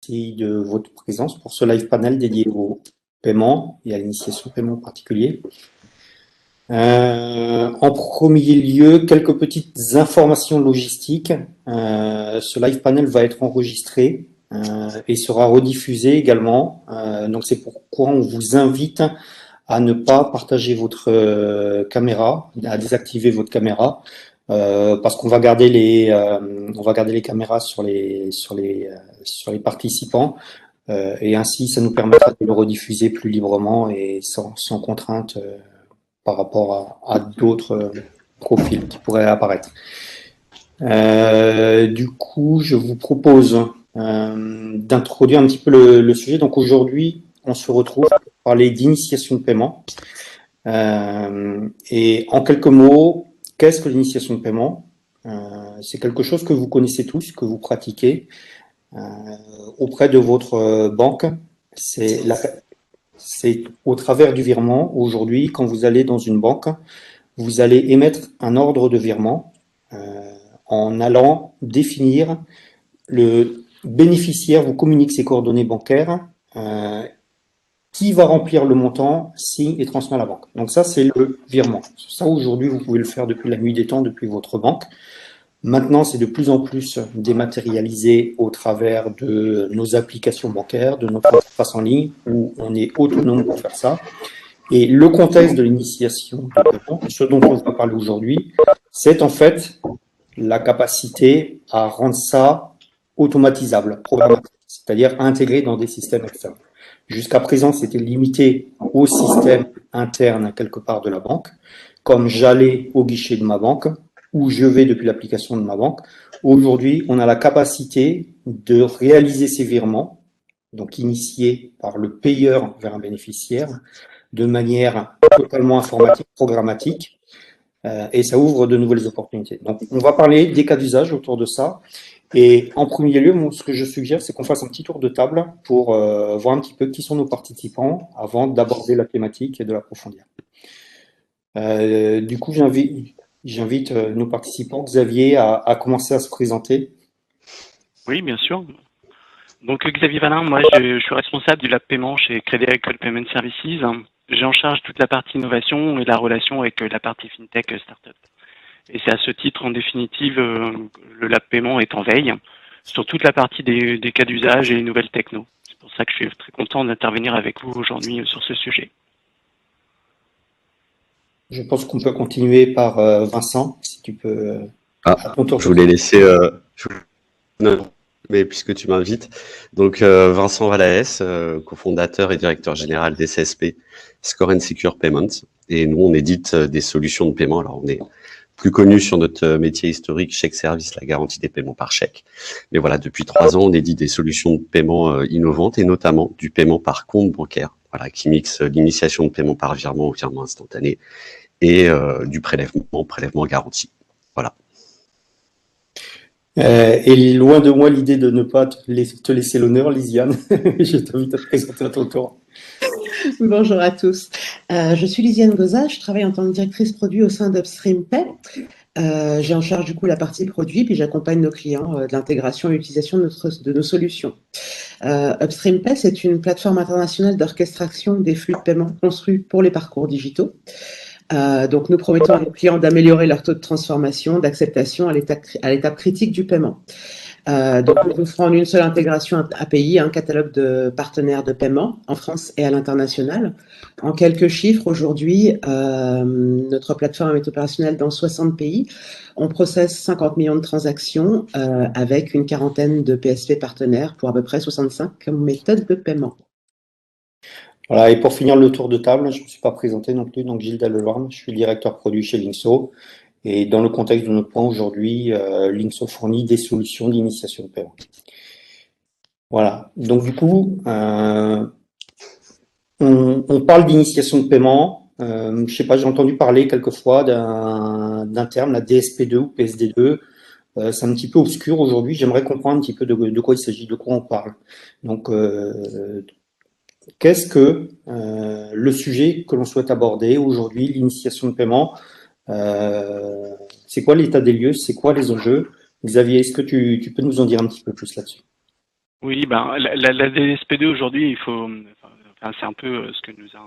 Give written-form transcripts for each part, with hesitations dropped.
de votre présence pour ce live panel dédié au paiement et à l'initiation de paiement en particulier. En premier lieu, quelques petites informations logistiques. Ce live panel va être enregistré et sera rediffusé également. Donc c'est pourquoi on vous invite à ne pas partager votre caméra, à désactiver votre caméra, parce qu'on va garder les caméras sur les participants, et ainsi ça nous permettra de le rediffuser plus librement et sans contrainte par rapport à d'autres profils qui pourraient apparaître. Du coup, je vous propose d'introduire un petit peu le sujet. Donc aujourd'hui, on se retrouve pour parler d'initiation de paiement. Et en quelques mots, qu'est-ce que l'initiation de paiement? C'est quelque chose que vous connaissez tous, que vous pratiquez auprès de votre banque. C'est au travers du virement. Aujourd'hui, quand vous allez dans une banque, vous allez émettre un ordre de virement en allant définir le bénéficiaire, vous communique ses coordonnées bancaires, qui va remplir le montant, signe et transmet à la banque. Donc ça, c'est le virement. Ça, aujourd'hui, vous pouvez le faire depuis la nuit des temps, depuis votre banque. Maintenant, c'est de plus en plus dématérialisé au travers de nos applications bancaires, de notre interface en ligne, où on est autonome pour faire ça. Et le contexte de l'initiation de paiement, ce dont on va parler aujourd'hui, c'est en fait la capacité à rendre ça automatisable, programmatique, c'est-à-dire intégré dans des systèmes externes. Jusqu'à présent, c'était limité au système interne quelque part de la banque, comme j'allais au guichet de ma banque ou je vais depuis l'application de ma banque. Aujourd'hui, on a la capacité de réaliser ces virements, donc initiés par le payeur vers un bénéficiaire, de manière totalement informatique, programmatique, et ça ouvre de nouvelles opportunités. Donc, on va parler des cas d'usage autour de ça. Et en premier lieu, ce que je suggère, c'est qu'on fasse un petit tour de table pour voir un petit peu qui sont nos participants avant d'aborder la thématique et de l'approfondir. Du coup, j'invite nos participants, Xavier, à commencer à se présenter. Oui, bien sûr. Donc Xavier Valin, moi je suis responsable du lab paiement chez Crédit Agricole Payment Services. J'ai en charge toute la partie innovation et la relation avec la partie fintech startup. Et c'est à ce titre, en définitive, le lab paiement est en veille sur toute la partie des cas d'usage et les nouvelles techno. C'est pour ça que je suis très content d'intervenir avec vous aujourd'hui sur ce sujet. Je pense qu'on peut continuer par Vincent, si tu peux. Je voulais laisser. Non, mais puisque tu m'invites, donc Vincent Valaes, cofondateur et directeur général d'SSP, Score and Secure Payments. Et nous, on édite des solutions de paiement. Alors, on est plus connu sur notre métier historique, chèque service, la garantie des paiements par chèque. Mais voilà, depuis 3 ans, on édite des solutions de paiement innovantes et notamment du paiement par compte bancaire, voilà, qui mixe l'initiation de paiement par virement ou virement instantané et du prélèvement garanti. Voilà. Et loin de moi l'idée de ne pas te laisser l'honneur, Lisiane. Je t'invite à te présenter à ton tour. Bonjour à tous. Je suis Lisiane Goza, je travaille en tant que directrice produit au sein d'Upstream Pay. J'ai en charge du coup la partie produit, puis j'accompagne nos clients de l'intégration et l'utilisation de nos solutions. Upstream Pay, c'est une plateforme internationale d'orchestration des flux de paiement construits pour les parcours digitaux. Donc, nous promettons à nos clients d'améliorer leur taux de transformation, d'acceptation à l'étape critique du paiement. Donc, nous offrons en une seule intégration API un catalogue de partenaires de paiement en France et à l'international. En quelques chiffres, aujourd'hui, notre plateforme est opérationnelle dans 60 pays. On processe 50 millions de transactions avec une quarantaine de PSP partenaires pour à peu près 65 méthodes de paiement. Voilà, et pour finir le tour de table, je ne me suis pas présenté non plus, donc Gilles Delorme, je suis directeur produit chez Linkso. Et dans le contexte de notre point aujourd'hui, Linkso fournit des solutions d'initiation de paiement. Voilà, donc du coup, on parle d'initiation de paiement. Je ne sais pas, j'ai entendu parler quelquefois d'un terme, la DSP2 ou PSD2. C'est un petit peu obscur aujourd'hui. J'aimerais comprendre un petit peu de quoi il s'agit, de quoi on parle. Donc, qu'est-ce que le sujet que l'on souhaite aborder aujourd'hui, l'initiation de paiement, c'est quoi l'état des lieux, c'est quoi les enjeux? Xavier, est-ce que tu peux nous en dire un petit peu plus là-dessus? Oui, ben, la DSP2 aujourd'hui, il faut, enfin, c'est un peu ce que nous a,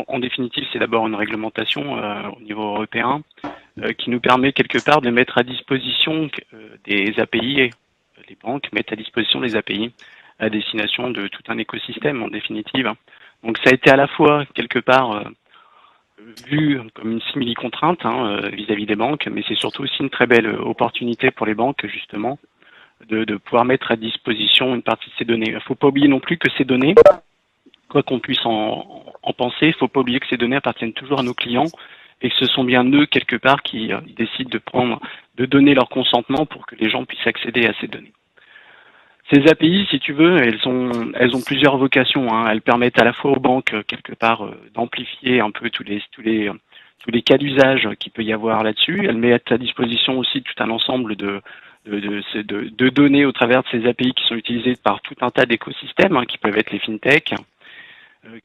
en définitive, c'est d'abord une réglementation au niveau européen qui nous permet quelque part de mettre à disposition des API, les banques mettent à disposition des API à destination de tout un écosystème en définitive. Donc ça a été à la fois quelque part vu comme une simili-contrainte vis-à-vis des banques, mais c'est surtout aussi une très belle opportunité pour les banques justement de pouvoir mettre à disposition une partie de ces données. Il ne faut pas oublier non plus que ces données, quoi qu'on puisse en penser, il ne faut pas oublier que ces données appartiennent toujours à nos clients et que ce sont bien eux, quelque part, qui décident de donner leur consentement pour que les gens puissent accéder à ces données. Ces API, si tu veux, elles ont plusieurs vocations. Elles permettent à la fois aux banques, quelque part, d'amplifier un peu tous les cas d'usage qu'il peut y avoir là-dessus. Elles mettent à disposition aussi tout un ensemble de données au travers de ces API qui sont utilisées par tout un tas d'écosystèmes, qui peuvent être les fintechs,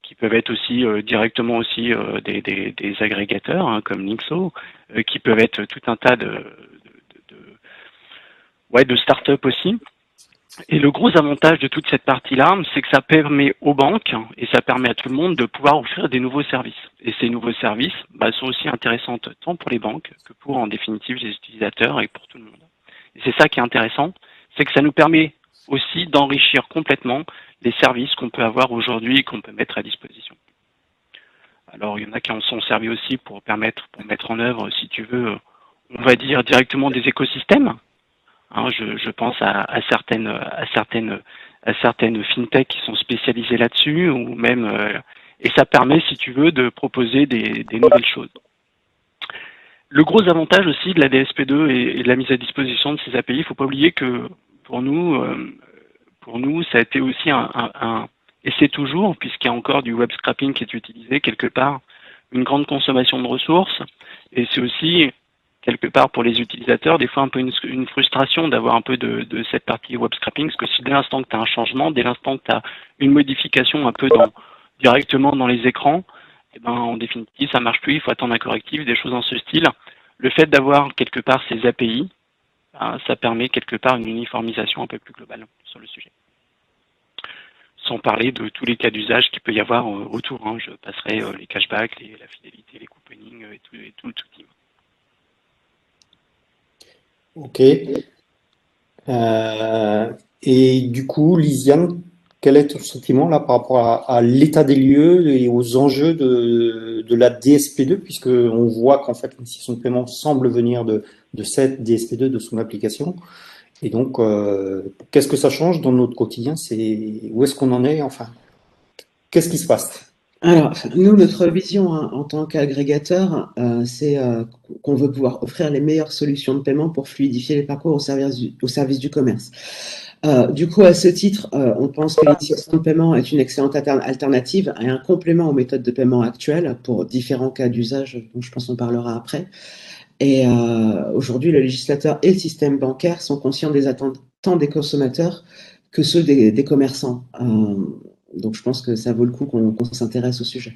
qui peuvent être aussi directement aussi des agrégateurs comme Linkso, qui peuvent être tout un tas de start-up aussi. Et le gros avantage de toute cette partie-là, c'est que ça permet aux banques et ça permet à tout le monde de pouvoir offrir des nouveaux services. Et ces nouveaux services sont aussi intéressants tant pour les banques que pour, en définitive, les utilisateurs et pour tout le monde. Et c'est ça qui est intéressant, c'est que ça nous permet aussi d'enrichir complètement les services qu'on peut avoir aujourd'hui et qu'on peut mettre à disposition. Alors, il y en a qui en sont servis aussi pour mettre en œuvre, si tu veux, on va dire directement des écosystèmes. Je pense à certaines fintechs qui sont spécialisées là-dessus, ou même et ça permet, si tu veux, de proposer des nouvelles choses. Le gros avantage aussi de la DSP2 et de la mise à disposition de ces API, il ne faut pas oublier que pour nous, ça a été aussi et c'est toujours, puisqu'il y a encore du web scraping qui est utilisé quelque part, une grande consommation de ressources, et c'est aussi quelque part pour les utilisateurs, des fois un peu une frustration d'avoir un peu de cette partie web scraping, parce que si dès l'instant que tu as un changement, dès l'instant que tu as une modification un peu directement dans les écrans, en définitive, ça marche plus, il faut attendre un correctif, des choses dans ce style. Le fait d'avoir quelque part ces API, ça permet quelque part une uniformisation un peu plus globale sur le sujet. Sans parler de tous les cas d'usage qu'il peut y avoir autour. Je passerai les cashbacks, la fidélité, les couponings et tout le team. Ok. Et du coup, Lisiane, quel est ton sentiment là par rapport à l'état des lieux et aux enjeux de la DSP2, puisque on voit qu'en fait l'initiation de paiement semble venir de cette DSP2, de son application. Et donc, qu'est-ce que ça change dans notre quotidien? Où est-ce qu'on en est? Enfin, qu'est-ce qui se passe? Alors, nous, notre vision en tant qu'agrégateur, c'est qu'on veut pouvoir offrir les meilleures solutions de paiement pour fluidifier les parcours au service du commerce. Du coup, à ce titre, on pense que l'initiation de paiement est une excellente alternative et un complément aux méthodes de paiement actuelles pour différents cas d'usage, dont je pense qu'on parlera après. Et aujourd'hui, le législateur et le système bancaire sont conscients des attentes tant des consommateurs que ceux des commerçants. Donc, je pense que ça vaut le coup qu'on s'intéresse au sujet.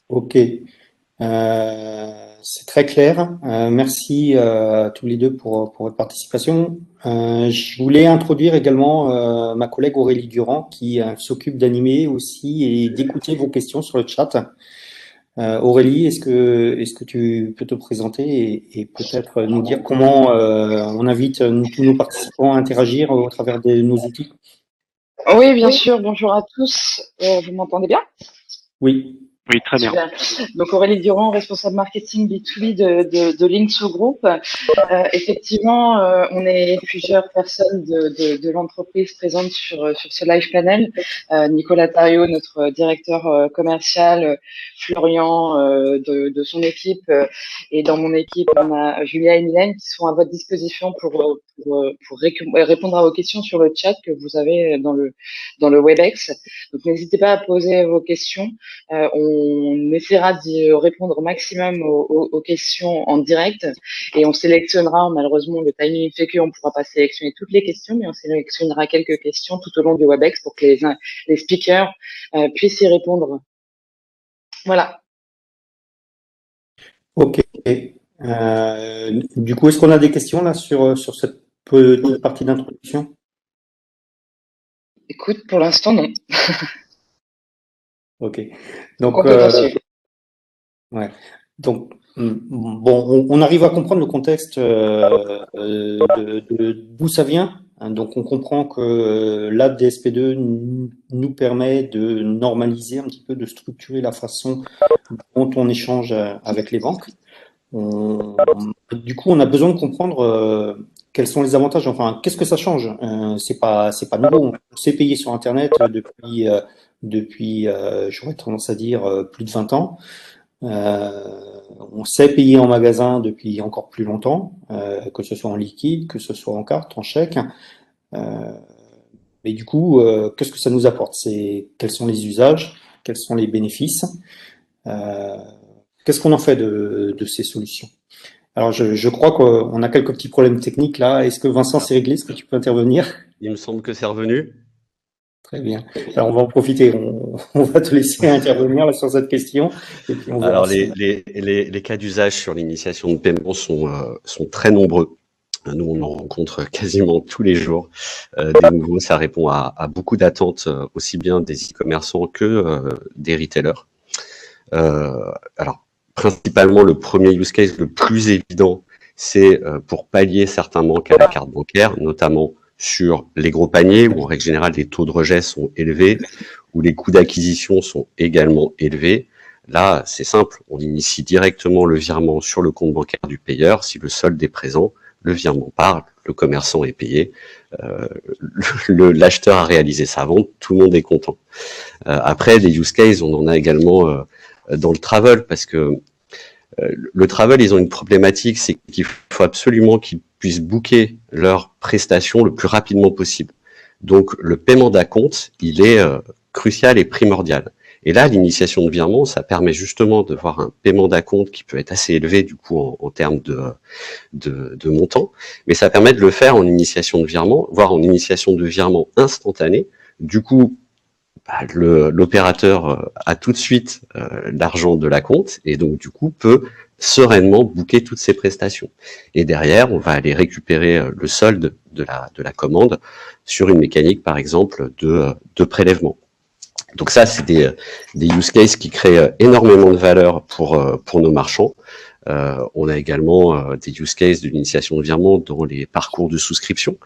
Ok. C'est très clair. Merci à tous les deux pour votre participation. Je voulais introduire également ma collègue Aurélie Durand qui s'occupe d'animer aussi et d'écouter vos questions sur le chat. Aurélie, est-ce que tu peux te présenter et peut-être nous dire comment on invite tous nos participants à interagir au travers de nos outils? Oui, bien sûr. Bonjour à tous. Vous m'entendez bien? Oui. Oui, très bien. Super. Donc Aurélie Durand, responsable marketing B2B de Linkso Group. Effectivement, on est plusieurs personnes de l'entreprise présentes sur ce live panel. Nicolas Thariot, notre directeur commercial, Florian de son équipe, et dans mon équipe, on a Julia et Mylène qui sont à votre disposition pour répondre à vos questions sur le chat que vous avez dans le WebEx. Donc n'hésitez pas à poser vos questions. On essaiera d'y répondre au maximum aux questions en direct et on sélectionnera, malheureusement le timing fait qu'on ne pourra pas sélectionner toutes les questions, mais on sélectionnera quelques questions tout au long du WebEx pour que les speakers puissent y répondre. Voilà. Ok. Du coup, est-ce qu'on a des questions là sur cette Petite partie d'introduction. Écoute, pour l'instant, non. Ok. Donc, Donc, on peut poursuivre. ouais. Donc, bon, on arrive à comprendre le contexte d'où ça vient. Hein. Donc, on comprend que l'app DSP2 nous permet de normaliser un petit peu, de structurer la façon dont on échange avec les banques. Du coup, on a besoin de comprendre quels sont les avantages. Enfin, qu'est-ce que ça change? C'est pas nouveau. On sait payer sur Internet depuis j'aurais tendance à dire plus de 20 ans. On sait payer en magasin depuis encore plus longtemps, que ce soit en liquide, que ce soit en carte, en chèque. Euh, mais du coup, qu'est-ce que ça nous apporte? Quels sont les usages? Quels sont les bénéfices? Euh, Qu'est-ce qu'on en fait de ces solutions? Alors, je crois qu'on a quelques petits problèmes techniques là. Est-ce que Vincent, c'est réglé? Est-ce que tu peux intervenir? Il me semble que c'est revenu. Très bien. Alors, on va en profiter. On va te laisser intervenir là, sur cette question. Et puis, on verra Alors, si. les cas d'usage sur l'initiation de paiement sont très nombreux. Nous, on en rencontre quasiment tous les jours. Des nouveaux, ça répond à beaucoup d'attentes, aussi bien des e-commerçants que des retailers. Alors, principalement, le premier use case le plus évident, c'est pour pallier certains manques à la carte bancaire, notamment sur les gros paniers, où en règle générale, les taux de rejet sont élevés, où les coûts d'acquisition sont également élevés. Là, c'est simple, on initie directement le virement sur le compte bancaire du payeur. Si le solde est présent, le virement part, le commerçant est payé, l'acheteur a réalisé sa vente, tout le monde est content. Après, des use cases, on en a également dans le travel, parce que le travel, ils ont une problématique, c'est qu'il faut absolument qu'ils puissent booker leurs prestations le plus rapidement possible. Donc, le paiement d'acompte, il est crucial et primordial. Et là, l'initiation de virement, ça permet justement de voir un paiement d'acompte qui peut être assez élevé, du coup, en termes de montant, mais ça permet de le faire en initiation de virement, voire en initiation de virement instantané. Du coup, l'opérateur a tout de suite l'argent de l'acompte et donc du coup peut sereinement booker toutes ses prestations. Et derrière, on va aller récupérer le solde de la commande sur une mécanique, par exemple, de prélèvement. Donc ça, c'est des use cases qui créent énormément de valeur pour nos marchands. On a également des use cases de l'initiation de virement dans les parcours de souscription.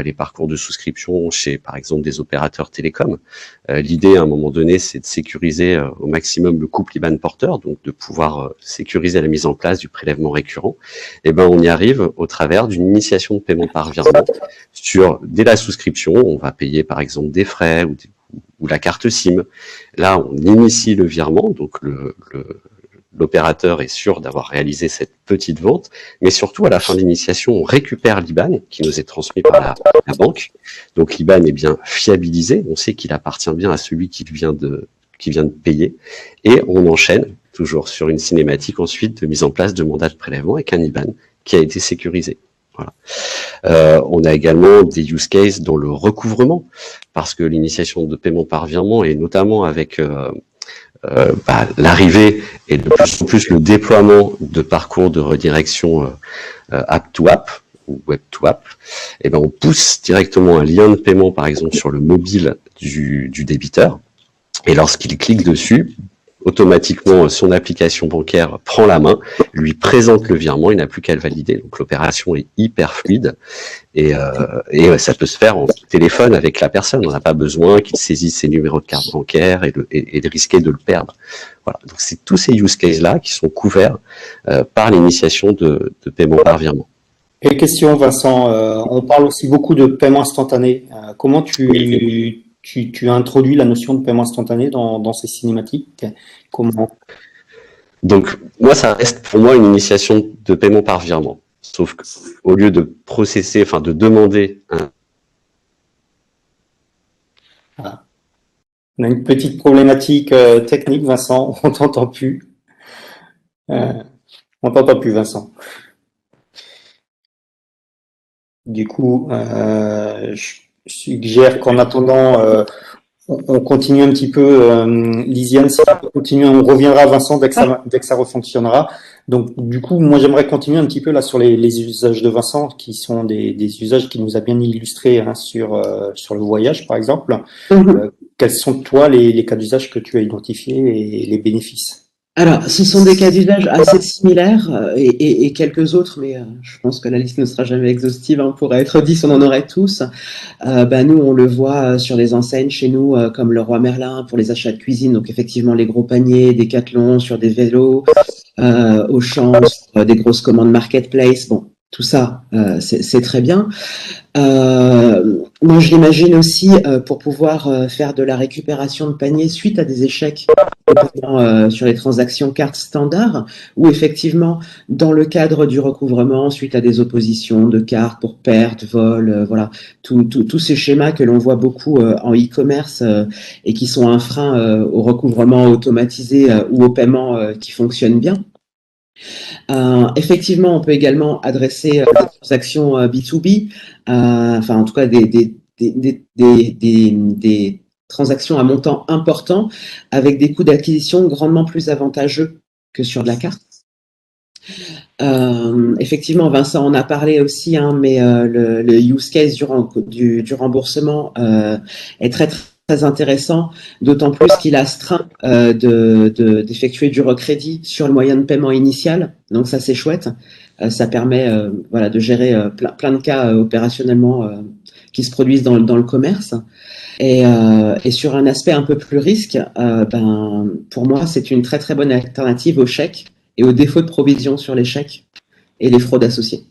Les parcours de souscription chez, par exemple, des opérateurs télécoms. L'idée, à un moment donné, c'est de sécuriser au maximum le couple IBAN porteur, donc de pouvoir sécuriser la mise en place du prélèvement récurrent. Et ben, on y arrive au travers d'une initiation de paiement par virement. Dès la souscription, on va payer, par exemple, des frais ou la carte SIM. Là, on initie le virement, donc l'opérateur est sûr d'avoir réalisé cette petite vente, mais surtout à la fin de l'initiation, on récupère l'IBAN qui nous est transmis par la banque. Donc l'IBAN est bien fiabilisé, on sait qu'il appartient bien à celui qui vient de payer, et on enchaîne toujours sur une cinématique ensuite de mise en place de mandat de prélèvement avec un IBAN qui a été sécurisé. Voilà. On a également des use cases dans le recouvrement, parce que l'initiation de paiement par virement, et notamment avec l'arrivée et de plus en plus le déploiement de parcours de redirection app to app ou web to app, et ben on pousse directement un lien de paiement, par exemple, sur le mobile du débiteur, et lorsqu'il clique dessus, automatiquement, son application bancaire prend la main, lui présente le virement, il n'a plus qu'à le valider. Donc l'opération est hyper fluide et ça peut se faire en téléphone avec la personne. On n'a pas besoin qu'il saisisse ses numéros de carte bancaire et de risquer de le perdre. Voilà. Donc c'est tous ces use cases là qui sont couverts par l'initiation de paiement par virement. Et question, Vincent, on parle aussi beaucoup de paiement instantané. Comment tu as introduit la notion de paiement instantané dans ces cinématiques? Comment? Donc, moi, ça reste pour moi une initiation de paiement par virement. Sauf qu'au lieu de processer, enfin de demander un... Voilà. On a une petite problématique technique, Vincent, on t'entend plus. On t'entend plus, Vincent. Du coup, je suggère qu'en attendant, On continue un petit peu, Lisiane, si on peut continuer, on reviendra Vincent dès que ça refonctionnera. Donc, du coup, moi, j'aimerais continuer un petit peu là sur les usages de Vincent, qui sont des usages qui nous a bien illustrés hein, sur le voyage, par exemple. Quels sont, toi, les cas d'usage que tu as identifiés et les bénéfices? Alors, ce sont des cas d'usage assez similaires et quelques autres, mais je pense que la liste ne sera jamais exhaustive. Hein, pour être 10, on en aurait tous. Nous, on le voit sur les enseignes chez nous, comme Leroy Merlin pour les achats de cuisine. Donc, effectivement, les gros paniers, Decathlon sur des vélos, Auchan sur des grosses commandes marketplace. Bon, tout ça, c'est très bien. Moi, je l'imagine aussi pour pouvoir faire de la récupération de panier suite à des échecs, notamment sur les transactions cartes standard, ou effectivement, dans le cadre du recouvrement, suite à des oppositions de cartes pour perte, vol, voilà, tous ces schémas que l'on voit beaucoup en e-commerce et qui sont un frein au recouvrement automatisé ou au paiement qui fonctionne bien. Effectivement, on peut également adresser des transactions B2B, enfin en tout cas des transactions à montant important avec des coûts d'acquisition grandement plus avantageux que sur de la carte. Effectivement, Vincent en a parlé aussi, hein, mais le use case du remboursement est très intéressant, d'autant plus qu'il astreint d'effectuer du recrédit sur le moyen de paiement initial. Donc ça, c'est chouette. Ça permet voilà, de gérer plein de cas opérationnellement qui se produisent dans le commerce. Et sur un aspect un peu plus risque, pour moi, c'est une très bonne alternative au chèque et au défaut de provision sur les chèques et les fraudes associées.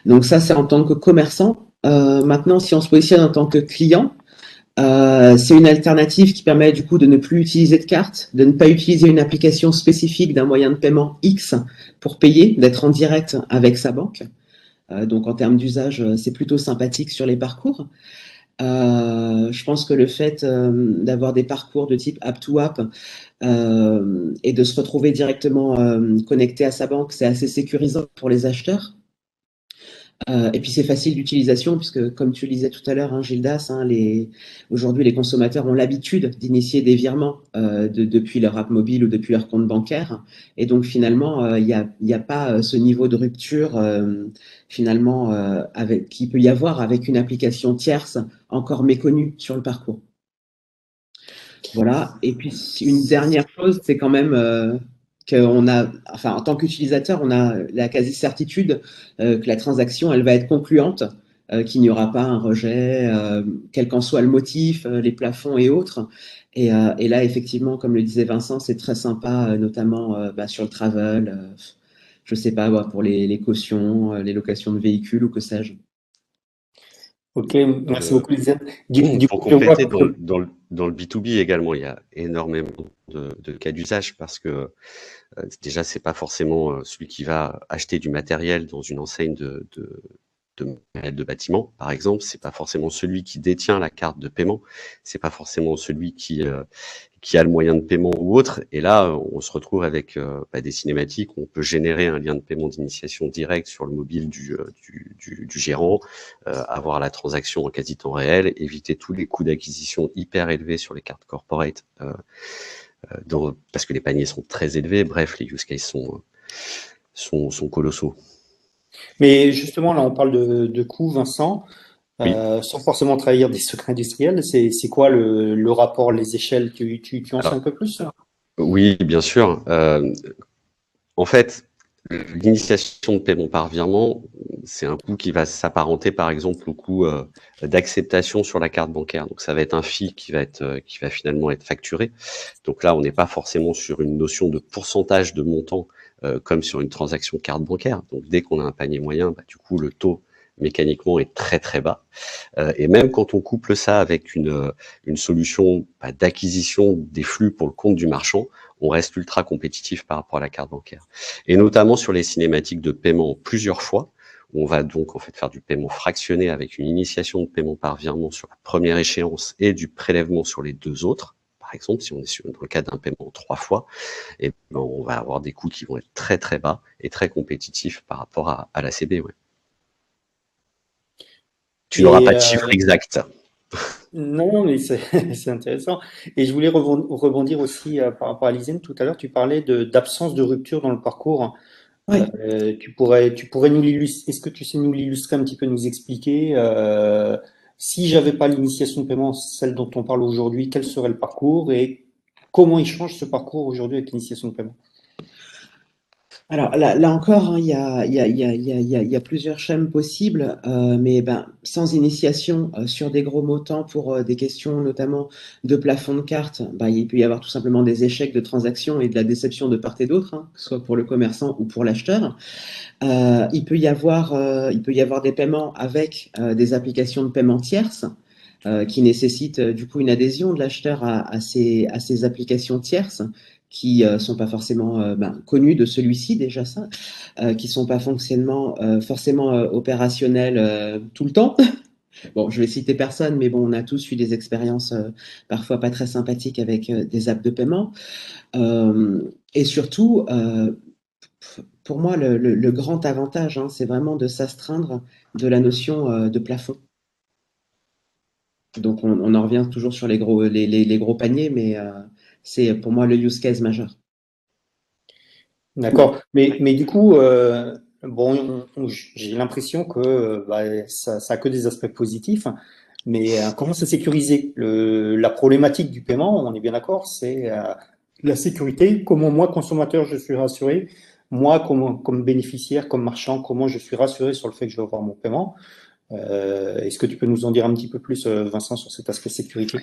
Donc ça, c'est en tant que commerçant. Maintenant, si on se positionne en tant que client, c'est une alternative qui permet du coup de ne plus utiliser de carte, de ne pas utiliser une application spécifique d'un moyen de paiement X pour payer, d'être en direct avec sa banque. Donc en termes d'usage, c'est plutôt sympathique sur les parcours. Je pense que le fait d'avoir des parcours de type app-to-app et de se retrouver directement connecté à sa banque, c'est assez sécurisant pour les acheteurs. Et puis c'est facile d'utilisation puisque, comme tu le disais tout à l'heure, hein, Gildas, hein, aujourd'hui les consommateurs ont l'habitude d'initier des virements depuis leur app mobile ou depuis leur compte bancaire. Et donc finalement, il n'y a pas ce niveau de rupture finalement qui peut y avoir avec une application tierce encore méconnue sur le parcours. Voilà. Et puis une dernière chose, c'est quand même qu'on a, enfin en tant qu'utilisateur, on a la quasi-certitude que la transaction, elle va être concluante, qu'il n'y aura pas un rejet, quel qu'en soit le motif, les plafonds et autres. Et là, effectivement, comme le disait Vincent, c'est très sympa, notamment sur le travel, je sais pas, pour les cautions, les locations de véhicules ou que sais-je. Ok, merci beaucoup, Lisiane. Pour compléter, dans le B2B également, il y a énormément de cas d'usage parce que déjà, c'est pas forcément celui qui va acheter du matériel dans une enseigne de matériel de bâtiment, par exemple. C'est pas forcément celui qui détient la carte de paiement. C'est pas forcément celui qui a le moyen de paiement ou autre. Et là, on se retrouve avec des cinématiques où on peut générer un lien de paiement d'initiation direct sur le mobile du gérant, avoir la transaction en quasi temps réel, éviter tous les coûts d'acquisition hyper élevés sur les cartes corporate, parce que les paniers sont très élevés. Bref, les use cases sont colossaux. Mais justement, là, on parle de coûts, Vincent, Oui. sans forcément trahir des secrets industriels. C'est quoi le rapport, les échelles? Tu en sais un peu plus? Oui, bien sûr. En fait, l'initiation de paiement par virement, c'est un coût qui va s'apparenter, par exemple, au coût d'acceptation sur la carte bancaire. Donc, ça va être un fee qui va finalement être facturé. Donc là, on n'est pas forcément sur une notion de pourcentage de montant comme sur une transaction carte bancaire. Donc, dès qu'on a un panier moyen, du coup, le taux mécaniquement est très bas. Et même quand on couple ça avec une solution d'acquisition des flux pour le compte du marchand, on reste ultra compétitif par rapport à la carte bancaire. Et notamment sur les cinématiques de paiement plusieurs fois, on va donc en fait faire du paiement fractionné avec une initiation de paiement par virement sur la première échéance et du prélèvement sur les deux autres. Par exemple, si on est dans le cas d'un paiement 3 fois, et on va avoir des coûts qui vont être très bas et très compétitifs par rapport à l'ACB. Ouais. Tu n'auras pas de chiffre exact. Non, mais c'est c'est intéressant. Et je voulais rebondir aussi par rapport à Lisiane. Tout à l'heure, tu parlais d'absence de rupture dans le parcours. Oui. Tu pourrais nous l'illustrer. Est-ce que tu sais nous l'illustrer un petit peu, nous expliquer si j'avais pas l'initiation de paiement, celle dont on parle aujourd'hui, quel serait le parcours et comment il change ce parcours aujourd'hui avec l'initiation de paiement? Alors là encore, hein, il y a plusieurs schèmes possibles, mais ben, sans initiation sur des gros montants pour des questions notamment de plafond de carte, ben, il peut y avoir tout simplement des échecs de transactions et de la déception de part et d'autre, hein, que ce soit pour le commerçant ou pour l'acheteur. Il peut y avoir des paiements avec des applications de paiement tierces qui nécessitent du coup une adhésion de l'acheteur à ces applications tierces qui sont pas forcément ben, connues de celui-ci déjà ça, qui sont pas forcément opérationnelles tout le temps. Bon, je vais citer personne, mais bon, on a tous eu des expériences parfois pas très sympathiques avec des apps de paiement. Et surtout, pour moi, le grand avantage, hein, c'est vraiment de s'astreindre de la notion de plafond. Donc, on en revient toujours sur les gros paniers, mais c'est pour moi le use case majeur. D'accord. Mais du coup, bon, j'ai l'impression que bah, ça a que des aspects positifs. Mais comment se sécuriser? La problématique du paiement, on est bien d'accord, c'est la sécurité. Comment moi, consommateur, je suis rassuré. Moi, comme bénéficiaire, comme marchand, comment je suis rassuré sur le fait que je vais avoir mon paiement. Est-ce que tu peux nous en dire un petit peu plus, Vincent, sur cet aspect sécurité?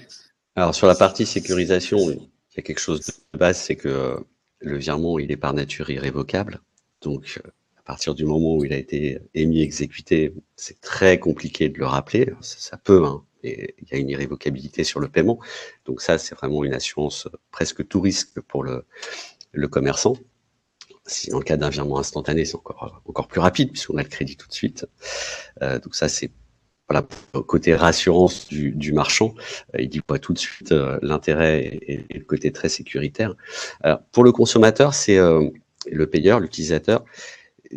Alors sur la partie sécurisation, il y a quelque chose de base, c'est que le virement, il est par nature irrévocable. Donc à partir du moment où il a été émis, exécuté, c'est très compliqué de le rappeler. Ça peut, hein, et il y a une irrévocabilité sur le paiement. Donc ça, c'est vraiment une assurance presque tout risque pour le commerçant. Si dans le cas d'un virement instantané, c'est encore plus rapide puisqu'on a le crédit tout de suite. Donc ça, c'est voilà, côté rassurance du marchand, il dit pas tout de suite l'intérêt et le côté très sécuritaire. Alors, pour le consommateur, c'est le payeur, l'utilisateur,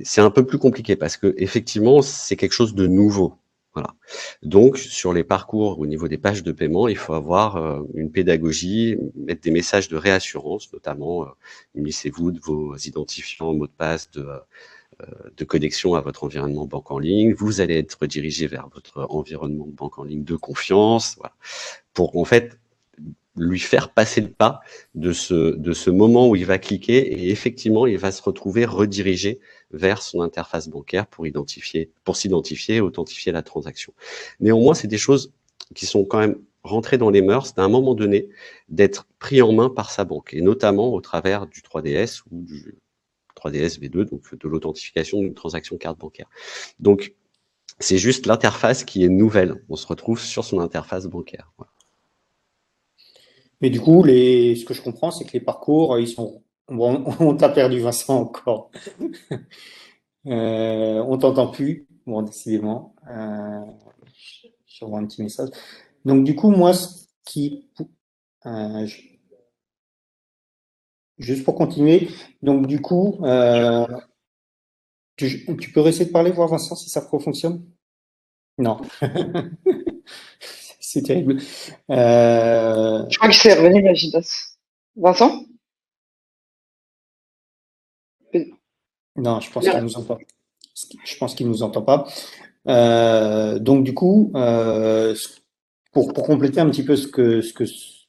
c'est un peu plus compliqué parce que effectivement, c'est quelque chose de nouveau. Voilà. Donc, sur les parcours, au niveau des pages de paiement, il faut avoir une pédagogie, mettre des messages de réassurance, notamment munissez-vous de vos identifiants, mots de passe, de connexion à votre environnement banque en ligne. Vous allez être redirigé vers votre environnement de banque en ligne de confiance, voilà, pour en fait lui faire passer le pas de ce moment où il va cliquer et effectivement il va se retrouver redirigé vers son interface bancaire pour s'identifier et authentifier la transaction. Néanmoins, c'est des choses qui sont quand même rentrées dans les mœurs d'un moment donné d'être pris en main par sa banque et notamment au travers du 3DS ou du 3DS V2, donc de l'authentification d'une transaction carte bancaire. Donc, c'est juste l'interface qui est nouvelle. On se retrouve sur son interface bancaire. Voilà. Mais du coup, ce que je comprends, c'est que les parcours, ils sont. Bon, on t'a perdu, Vincent, encore. On t'entend plus. Bon, décidément. Je revois un petit message. Donc, du coup, moi, euh, je- juste pour continuer. Donc, du coup, tu peux essayer de parler, voir, Vincent, si ça fonctionne? Non. C'est terrible. Je crois que c'est revenu, la Gildas. Vincent? Non, je pense qu'il nous entend. Je pense qu'il nous entend pas. Donc du coup, pour compléter un petit peu ce que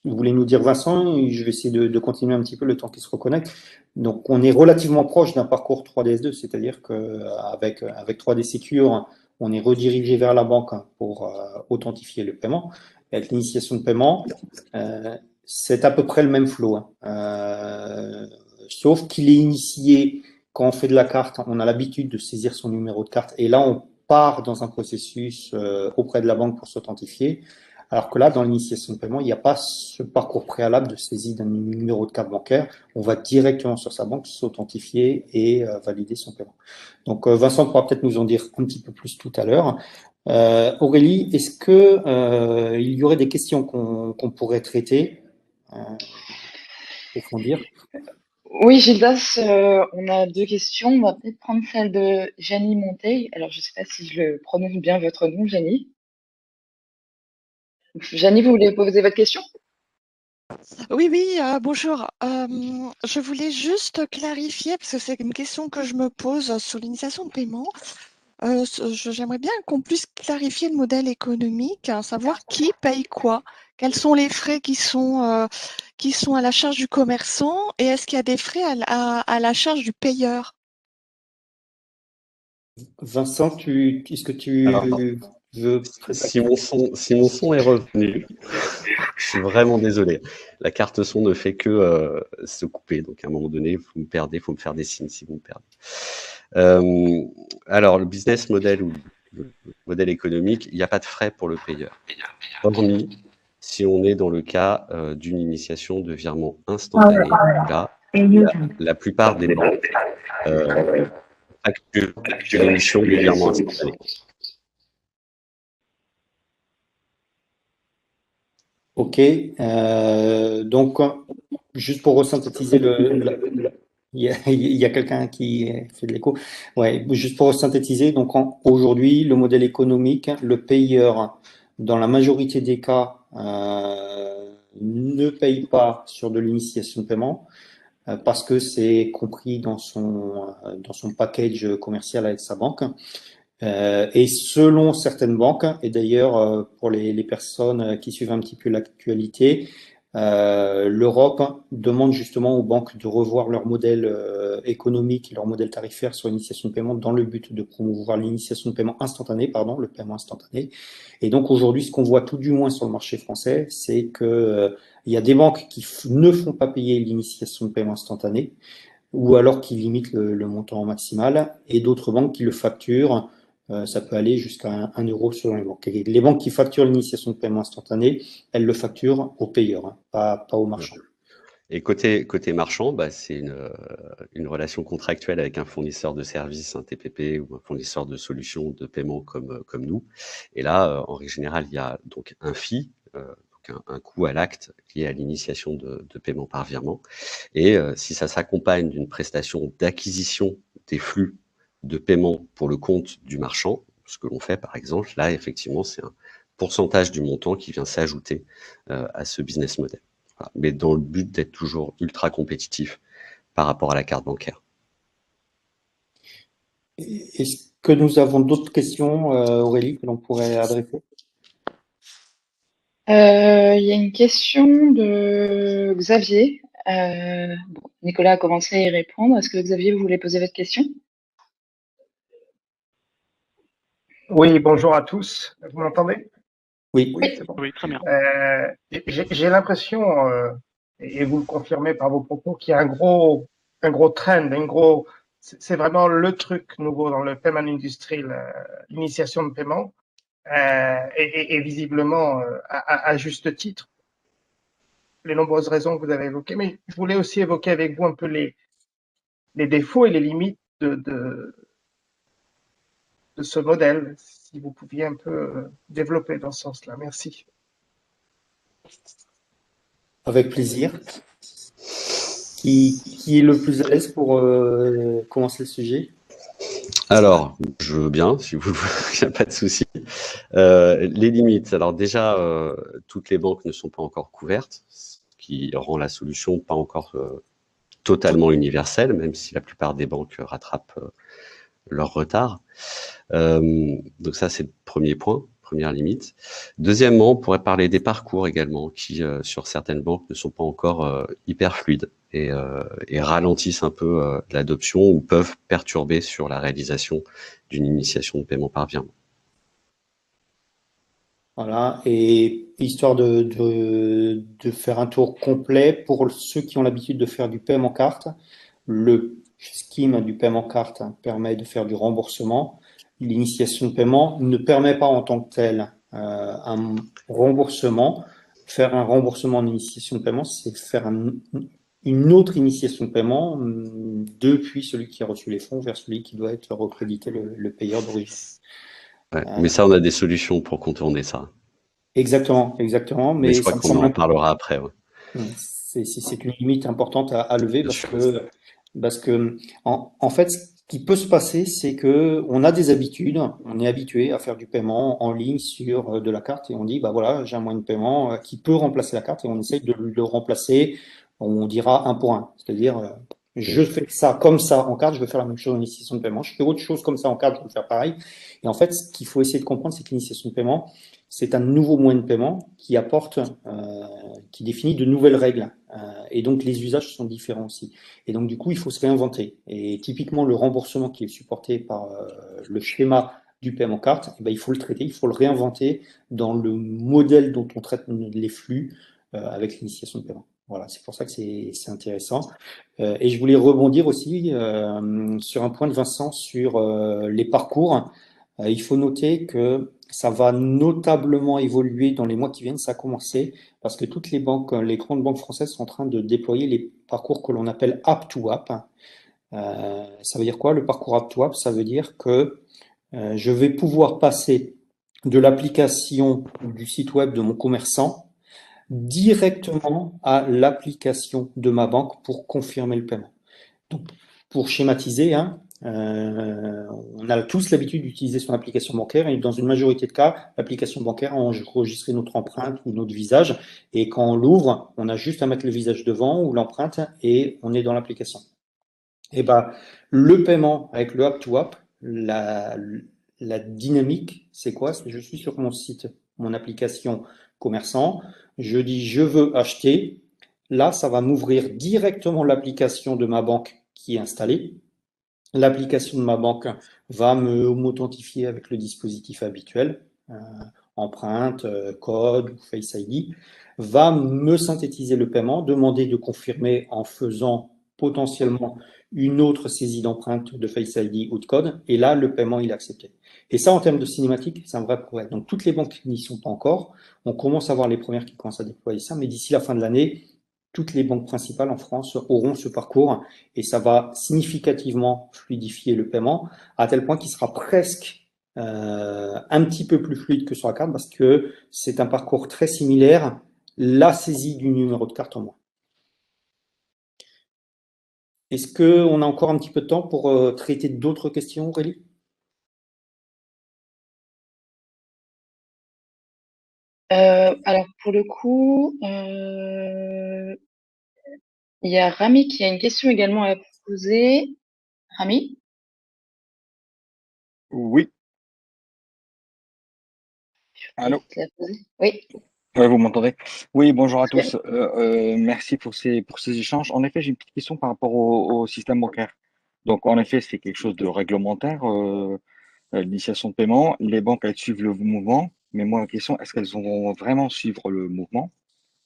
vous voulez nous dire Vincent, je vais essayer de continuer un petit peu le temps qu'il se reconnecte. Donc on est relativement proche d'un parcours 3DS2, c'est-à-dire qu'avec 3D Secure, on est redirigé vers la banque pour authentifier le paiement. Et avec l'initiation de paiement, euh, c'est à peu près le même flow, hein. Sauf qu'il est initié quand on fait de la carte, on a l'habitude de saisir son numéro de carte et là on part dans un processus auprès de la banque pour s'authentifier. Alors que là, dans l'initiation de paiement, il n'y a pas ce parcours préalable de saisie d'un numéro de carte bancaire. On va directement sur sa banque s'authentifier et valider son paiement. Donc Vincent pourra peut-être nous en dire un petit peu plus tout à l'heure. Aurélie, est-ce que il y aurait des questions qu'on pourrait traiter, approfondir? Oui, Gildas, on a deux questions. On va peut-être prendre celle de Janie Monteil. Alors, je ne sais pas si je le prononce bien votre nom, Janie. Janie, vous voulez poser votre question? Oui, bonjour. Je voulais juste clarifier, parce que c'est une question que je me pose sur l'initiation de paiement. J'aimerais bien qu'on puisse clarifier le modèle économique, savoir qui paye quoi, quels sont les frais qui sont à la charge du commerçant et est-ce qu'il y a des frais à la charge du payeur? Vincent, est-ce que tu Alors, veux si mon son est revenu, je suis vraiment désolé. La carte son ne fait que se couper. Donc, à un moment donné, vous me perdez, il faut me faire des signes si vous me perdez. Alors, le business model ou le modèle économique, il n'y a pas de frais pour le payeur. Hormis si on est dans le cas d'une initiation de virement instantané. Là, la plupart des banques facturent l'émission du virement instantané. Ok, donc juste pour resynthétiser il y a quelqu'un qui fait de l'écho. Ouais, juste pour synthétiser, donc aujourd'hui, le modèle économique, le payeur, dans la majorité des cas, ne paye pas sur de l'initiation de paiement parce que c'est compris dans son package commercial avec sa banque. Et selon certaines banques, et d'ailleurs pour les personnes qui suivent un petit peu l'actualité, l'Europe demande justement aux banques de revoir leur modèle économique et leur modèle tarifaire sur l'initiation de paiement dans le but de promouvoir l'initiation de paiement instantané, pardon, le paiement instantané. Et donc aujourd'hui, ce qu'on voit tout du moins sur le marché français, c'est que il y a des banques qui ne font pas payer l'initiation de paiement instantané, ou alors qui limitent le montant maximal, et d'autres banques qui le facturent. Ça peut aller jusqu'à 1 euro selon les banques. Et les banques qui facturent l'initiation de paiement instantané, elles le facturent aux payeurs, hein, pas aux marchands. Et côté marchand, c'est une relation contractuelle avec un fournisseur de services, un TPP ou un fournisseur de solutions de paiement comme nous. Et là, en règle générale, il y a donc un fee, donc un coût à l'acte lié à l'initiation de paiement par virement. Et si ça s'accompagne d'une prestation d'acquisition des flux de paiement pour le compte du marchand, ce que l'on fait par exemple, là effectivement c'est un pourcentage du montant qui vient s'ajouter à ce business model. Voilà. Mais dans le but d'être toujours ultra compétitif par rapport à la carte bancaire. Est-ce que nous avons d'autres questions, Aurélie, que l'on pourrait adresser? Il y a une question de Xavier. Nicolas a commencé à y répondre. Est-ce que Xavier, vous voulez poser votre question? Oui, bonjour à tous. Vous m'entendez? Oui. C'est bon. Oui, très bien. J'ai l'impression, et vous le confirmez par vos propos, qu'il y a un gros trend, c'est vraiment le truc nouveau dans le paiement industry, l'initiation de paiement, et visiblement à juste titre, les nombreuses raisons que vous avez évoquées. Mais je voulais aussi évoquer avec vous un peu les défauts et les limites de ce modèle, si vous pouviez un peu développer dans ce sens-là. Merci. Avec plaisir. Qui est le plus à l'aise pour commencer le sujet? Alors, je veux bien, si vous voulez, il n'y a pas de souci. Les limites. Alors déjà, toutes les banques ne sont pas encore couvertes, ce qui rend la solution pas encore totalement universelle, même si la plupart des banques rattrapent leur retard. Donc ça, c'est le premier point, première limite. Deuxièmement, on pourrait parler des parcours également, qui sur certaines banques ne sont pas encore hyper fluides et ralentissent un peu l'adoption ou peuvent perturber sur la réalisation d'une initiation de paiement par virement. Voilà, et histoire de faire un tour complet, pour ceux qui ont l'habitude de faire du paiement carte, le scheme du paiement carte permet de faire du remboursement. L'initiation de paiement ne permet pas en tant que tel un remboursement. Faire un remboursement d'initiation de paiement, c'est faire une autre initiation de paiement depuis celui qui a reçu les fonds vers celui qui doit être recrédité, le payeur d'origine. Ouais, mais ça, on a des solutions pour contourner ça. Exactement. Mais je crois qu'on en parlera après. Ouais. C'est une limite importante à lever Bien parce que en fait, qui peut se passer, c'est que on a des habitudes, on est habitué à faire du paiement en ligne sur de la carte et on dit, bah voilà, j'ai un moyen de paiement qui peut remplacer la carte et on essaye de le remplacer, on dira un pour un. C'est-à-dire, je fais ça comme ça en carte, je veux faire la même chose en initiation de paiement. Je fais autre chose comme ça en carte, je veux faire pareil. Et en fait, ce qu'il faut essayer de comprendre, c'est que l'initiation de paiement, c'est un nouveau moyen de paiement qui apporte, qui définit de nouvelles règles. Et donc, les usages sont différents aussi. Et donc, du coup, il faut se réinventer. Et typiquement, le remboursement qui est supporté par le schéma du paiement carte, eh ben, il faut le traiter, il faut le réinventer dans le modèle dont on traite les flux avec l'initiation de paiement. Voilà, c'est pour ça que c'est intéressant. Et je voulais rebondir aussi sur un point de Vincent sur les parcours. Il faut noter que ça va notablement évoluer dans les mois qui viennent. Ça a commencé parce que toutes les banques, les grandes banques françaises sont en train de déployer les parcours que l'on appelle app to app. Ça veut dire quoi? Le parcours app to app, ça veut dire que je vais pouvoir passer de l'application du site web de mon commerçant directement à l'application de ma banque pour confirmer le paiement. Donc, pour schématiser, hein, on a tous l'habitude d'utiliser son application bancaire et dans une majorité de cas, l'application bancaire a enregistré notre empreinte ou notre visage et quand on l'ouvre, on a juste à mettre le visage devant ou l'empreinte et on est dans l'application. Et ben, le paiement avec le app-to-app, la dynamique, c'est quoi? C'est je suis sur mon site, mon application commerçant, je dis je veux acheter. Là, ça va m'ouvrir directement l'application de ma banque qui est installée. L'application de ma banque va m'authentifier avec le dispositif habituel, empreinte, code ou Face ID, va me synthétiser le paiement, demander de confirmer en faisant potentiellement une autre saisie d'empreinte de Face ID ou de code, et là, le paiement, il est accepté. Et ça, en termes de cinématique, c'est un vrai progrès. Donc, toutes les banques n'y sont pas encore. On commence à voir les premières qui commencent à déployer ça, mais d'ici la fin de l'année, toutes les banques principales en France auront ce parcours et ça va significativement fluidifier le paiement à tel point qu'il sera presque un petit peu plus fluide que sur la carte parce que c'est un parcours très similaire, la saisie du numéro de carte en moins. Est-ce qu'on a encore un petit peu de temps pour traiter d'autres questions, Aurélie? Alors pour le coup, il y a Rami qui a une question également à poser. Rami? Oui, allô? te la poser. Oui, Ouais, vous m'entendez? Oui, bonjour à très bien. tous. Merci pour ces échanges. En effet, j'ai une petite question par rapport au système bancaire. Donc, en effet, c'est quelque chose de réglementaire, l'initiation de paiement. Les banques, elles suivent le mouvement. Mais moi, la question, est-ce qu'elles vont vraiment suivre le mouvement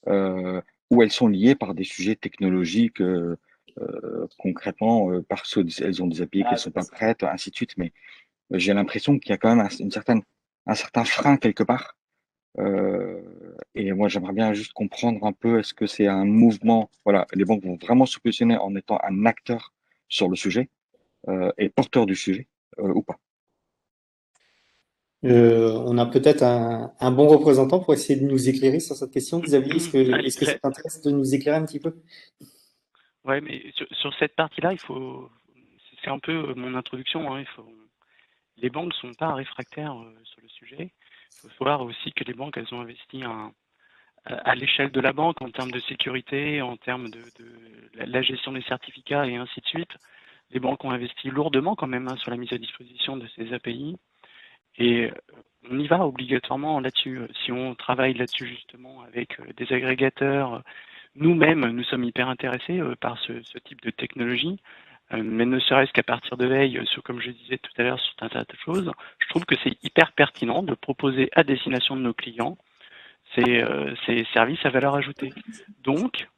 euh, ou elles sont liées par des sujets technologiques concrètement, parce qu'elles ont des API qui ne sont pas prêtes, ainsi de suite. Mais j'ai l'impression qu'il y a quand même un certain frein quelque part. Et moi, j'aimerais bien juste comprendre un peu, est-ce que c'est un mouvement, voilà, les banques vont vraiment se positionner en étant un acteur sur le sujet et porteur du sujet ou pas? On a peut-être un bon représentant pour essayer de nous éclairer sur cette question. Xavier, est-ce que ça t'intéresse de nous éclairer un petit peu? Ouais, mais sur cette partie-là, c'est un peu mon introduction, hein, les banques ne sont pas réfractaires sur le sujet. Il faut savoir aussi que les banques, elles ont investi à l'échelle de la banque en termes de sécurité, en termes de la gestion des certificats et ainsi de suite. Les banques ont investi lourdement quand même, hein, sur la mise à disposition de ces API. Et on y va obligatoirement là-dessus. Si on travaille là-dessus justement avec des agrégateurs, nous-mêmes, nous sommes hyper intéressés par ce type de technologie, mais ne serait-ce qu'à partir de veille, comme je disais tout à l'heure, sur un tas de choses, je trouve que c'est hyper pertinent de proposer à destination de nos clients ces services à valeur ajoutée. Donc,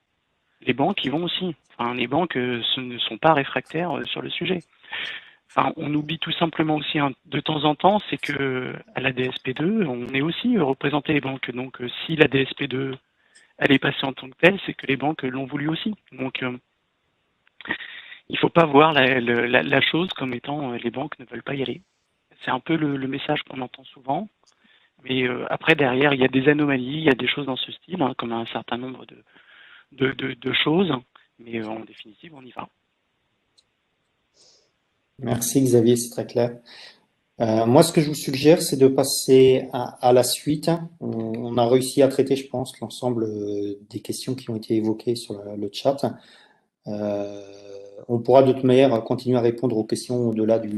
les banques y vont aussi. Enfin, les banques ne sont pas réfractaires sur le sujet. Enfin, on oublie tout simplement aussi de temps en temps, c'est que à la DSP2, on est aussi représenté les banques. Donc, si la DSP2 elle est passée en tant que telle, c'est que les banques l'ont voulu aussi. Donc, il ne faut pas voir la chose comme étant les banques ne veulent pas y aller. C'est un peu le message qu'on entend souvent. Mais après, derrière, il y a des anomalies, il y a des choses dans ce style, hein, comme un certain nombre de choses. Mais en définitive, on y va. Merci Xavier, c'est très clair. Moi, ce que je vous suggère, c'est de passer à la suite. On a réussi à traiter, je pense, l'ensemble des questions qui ont été évoquées sur le chat. Euh, on pourra de toute manière continuer à répondre aux questions au-delà de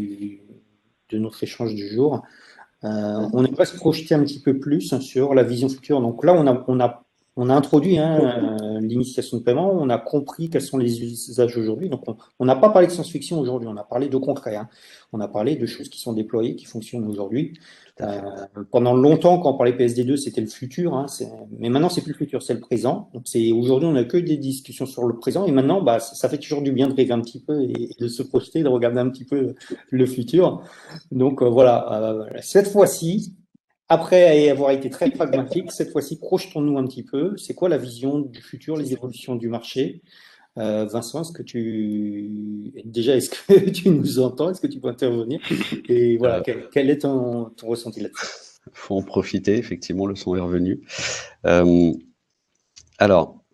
notre échange du jour. On aimerait se projeter un petit peu plus sur la vision future. Donc là, on a introduit l'initiation de paiement, on a compris quels sont les usages aujourd'hui. Donc on n'a pas parlé de science-fiction aujourd'hui, on a parlé de concret. On a parlé de choses qui sont déployées, qui fonctionnent aujourd'hui. Pendant longtemps, quand on parlait PSD2, c'était le futur, mais maintenant c'est plus le futur, c'est le présent. Donc aujourd'hui, on n'a que des discussions sur le présent, et maintenant, ça fait toujours du bien de rêver un petit peu et de se projeter, de regarder un petit peu le futur. Donc voilà, cette fois-ci, après avoir été très pragmatique, cette fois-ci, projetons-nous un petit peu. C'est quoi la vision du futur, les évolutions du marché? Vincent, est-ce que tu nous entends? Est-ce que tu peux intervenir? Et voilà, quel est ton ressenti là-dessus? Faut en profiter, effectivement, le son est revenu. Alors,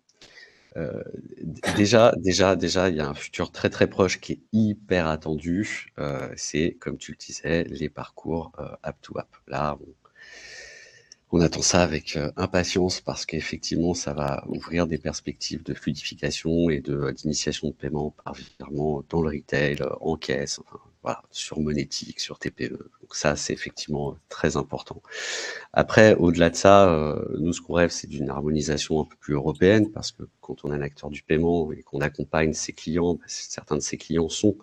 déjà, il y a un futur très très proche qui est hyper attendu. C'est, comme tu le disais, les parcours app to app. Là, on attend ça avec impatience parce qu'effectivement, ça va ouvrir des perspectives de fluidification et d'initiation de paiement par virement dans le retail, en caisse, enfin, voilà, sur monétique, sur TPE. Donc ça, c'est effectivement très important. Après, au-delà de ça, nous, ce qu'on rêve, c'est d'une harmonisation un peu plus européenne, parce que quand on est un acteur du paiement et qu'on accompagne ses clients, certains de ses clients sont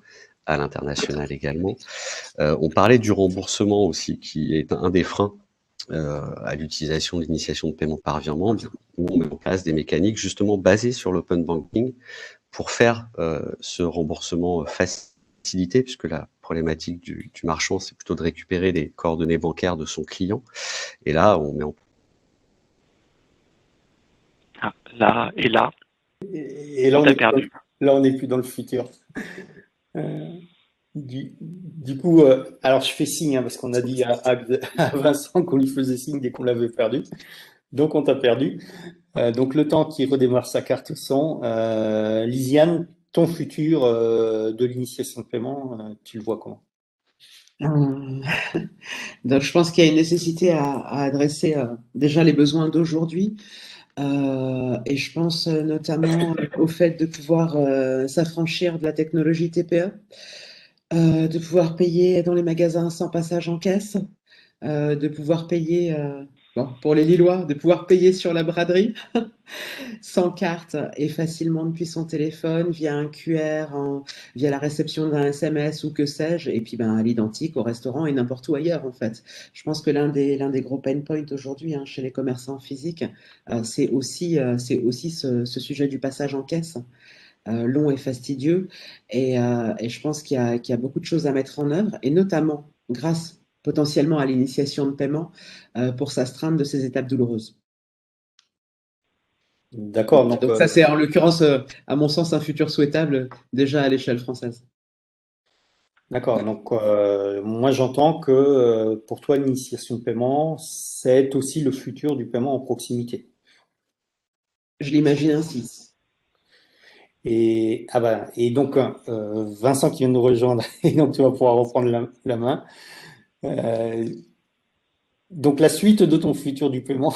à l'international également. On parlait du remboursement aussi, qui est un des freins à l'utilisation de l'initiation de paiement par virement, où on met en place des mécaniques justement basées sur l'open banking pour faire ce remboursement facilité, puisque la problématique du marchand, c'est plutôt de récupérer les coordonnées bancaires de son client. Et là, on met en là, Et là, perdu. Là, on n'est plus dans le futur. Du coup, alors je fais signe, parce qu'on a dit à Vincent qu'on lui faisait signe dès qu'on l'avait perdu. Donc, on t'a perdu. Donc, le temps qu'il redémarre sa carte son. Lisiane, ton futur de l'initiation de paiement, tu le vois comment? Donc, je pense qu'il y a une nécessité à adresser déjà les besoins d'aujourd'hui. Et je pense notamment au fait de pouvoir s'affranchir de la technologie TPE, de pouvoir payer dans les magasins sans passage en caisse, de pouvoir payer, pour les Lillois, de pouvoir payer sur la braderie sans carte et facilement depuis son téléphone, via un QR, via la réception d'un SMS ou que sais-je, et puis à l'identique au restaurant et n'importe où ailleurs en fait. Je pense que l'un des gros pain points aujourd'hui chez les commerçants physiques, c'est aussi ce sujet du passage en caisse. Long et fastidieux, et je pense qu'il y a beaucoup de choses à mettre en œuvre, et notamment grâce potentiellement à l'initiation de paiement pour s'astreindre de ces étapes douloureuses. D'accord. Donc ça, c'est en l'occurrence, à mon sens, un futur souhaitable déjà à l'échelle française. D'accord. Donc, moi, j'entends que pour toi, l'initiation de paiement, c'est aussi le futur du paiement en proximité. Je l'imagine ainsi. Et donc Vincent qui vient de nous rejoindre, et donc tu vas pouvoir reprendre la main. Donc la suite de ton futur du paiement.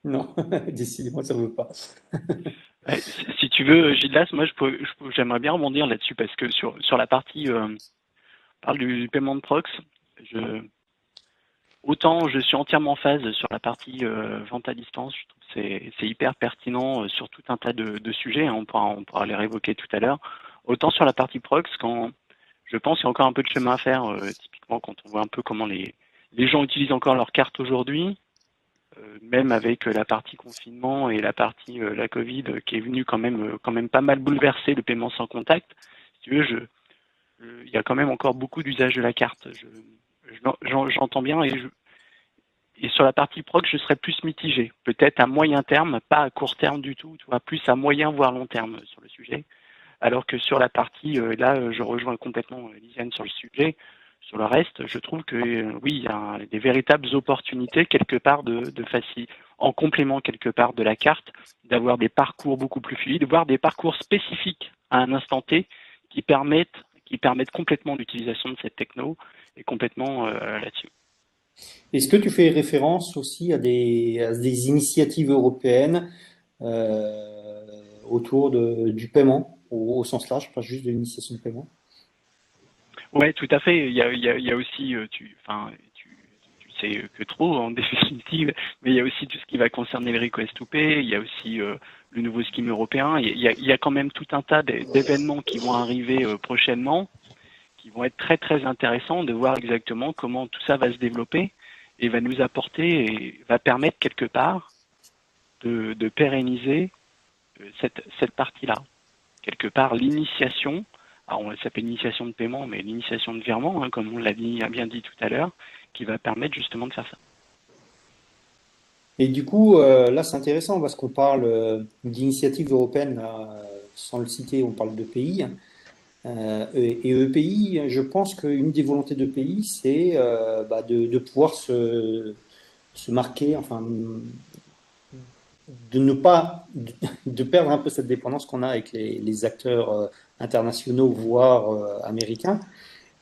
Non, décidément, ça ne veut pas. Si tu veux, Gildas, moi j'aimerais bien rebondir là-dessus parce que sur la partie parle du paiement de prox, autant je suis entièrement en phase sur la partie vente à distance, je trouve que c'est hyper pertinent sur tout un tas de sujets, on pourra les réévoquer tout à l'heure. Autant sur la partie prox, quand je pense qu'il y a encore un peu de chemin à faire, typiquement quand on voit un peu comment les gens utilisent encore leurs cartes aujourd'hui, même avec la partie confinement et la partie la Covid qui est venue quand même pas mal bouleverser le paiement sans contact. Si tu veux, il y a quand même encore beaucoup d'usage de la carte. J'entends bien et sur la partie proc, je serais plus mitigé. Peut-être à moyen terme, pas à court terme du tout, tu vois, plus à moyen voire long terme sur le sujet. Alors que sur la partie, là, je rejoins complètement Lisiane sur le sujet. Sur le reste, je trouve que oui, il y a des véritables opportunités quelque part en complément quelque part de la carte, d'avoir des parcours beaucoup plus fluides, voire des parcours spécifiques à un instant T qui permettent complètement l'utilisation de cette techno et complètement là-dessus. Est-ce que tu fais référence aussi à des initiatives européennes autour du paiement au sens large, pas juste de l'initiation de paiement? Ouais, tout à fait. Il y a aussi, tu sais que trop en définitive, mais il y a aussi tout ce qui va concerner le request to pay. Il y a aussi le nouveau scheme européen. Il y a quand même tout un tas d'événements qui vont arriver prochainement, qui vont être très très intéressants de voir exactement comment tout ça va se développer et va nous apporter et va permettre quelque part de pérenniser cette partie-là. Quelque part, l'initiation, alors on s'appelle initiation de paiement, mais l'initiation de virement, hein, comme on l'a bien dit tout à l'heure, qui va permettre justement de faire ça. Et du coup, là, c'est intéressant parce qu'on parle d'initiatives européennes, là, sans le citer, on parle de pays. Et EPI, je pense qu'une des volontés de pays, c'est de pouvoir se marquer, enfin, de ne pas, de perdre un peu cette dépendance qu'on a avec les acteurs internationaux, voire américains.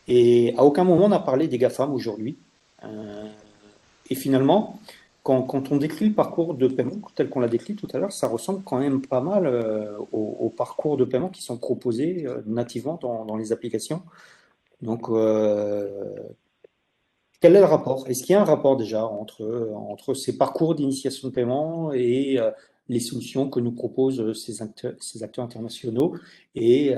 Et à aucun moment on n'a parlé des GAFAM aujourd'hui. Et finalement, quand on décrit le parcours de paiement tel qu'on l'a décrit tout à l'heure, ça ressemble quand même pas mal au parcours de paiement qui sont proposés nativement dans les applications. Donc, quel est le rapport? Est-ce qu'il y a un rapport déjà entre ces parcours d'initiation de paiement et les solutions que nous proposent ces acteurs internationaux? Et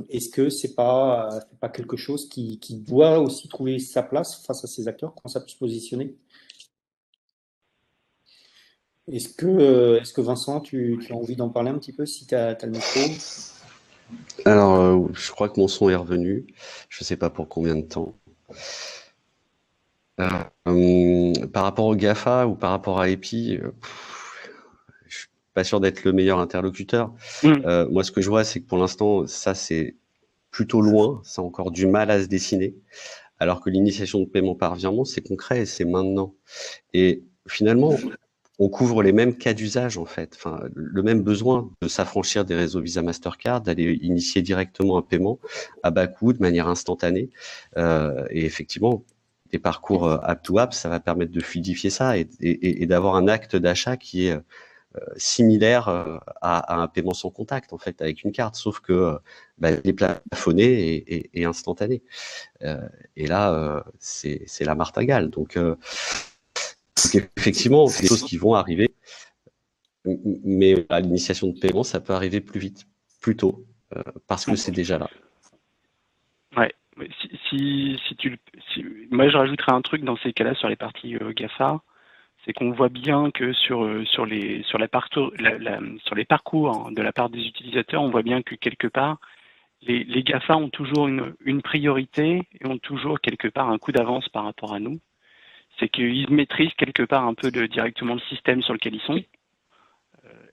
est-ce que c'est pas quelque chose qui doit aussi trouver sa place face à ces acteurs? Comment ça peut se positionner? Est-ce que Vincent, tu as envie d'en parler un petit peu si tu as le micro? Alors, je crois que mon son est revenu. Je ne sais pas pour combien de temps. Par rapport au GAFA ou par rapport à EPI, je suis pas sûr d'être le meilleur interlocuteur. Moi, ce que je vois, c'est que pour l'instant, ça, c'est plutôt loin. Ça a encore du mal à se dessiner. Alors que l'initiation de paiement par virement, c'est concret et c'est maintenant. Et finalement, on couvre les mêmes cas d'usage, en fait. Enfin, le même besoin de s'affranchir des réseaux Visa Mastercard, d'aller initier directement un paiement à bas coût, de manière instantanée. Et effectivement, des parcours app-to-app, ça va permettre de fluidifier ça et d'avoir un acte d'achat qui est similaire à un paiement sans contact, en fait, avec une carte, sauf que il est plafonné et instantané. Et là, c'est la martingale. Donc effectivement, c'est des choses qui vont arriver, mais à l'initiation de paiement, ça peut arriver plus vite, plus tôt, parce que c'est déjà là. Ouais. Moi, je rajouterais un truc dans ces cas-là sur les parties GAFA, c'est qu'on voit bien que sur les parcours hein, de la part des utilisateurs, on voit bien que quelque part, les GAFA ont toujours une priorité et ont toujours quelque part un coup d'avance par rapport à nous. C'est qu'ils maîtrisent quelque part un peu directement le système sur lequel ils sont.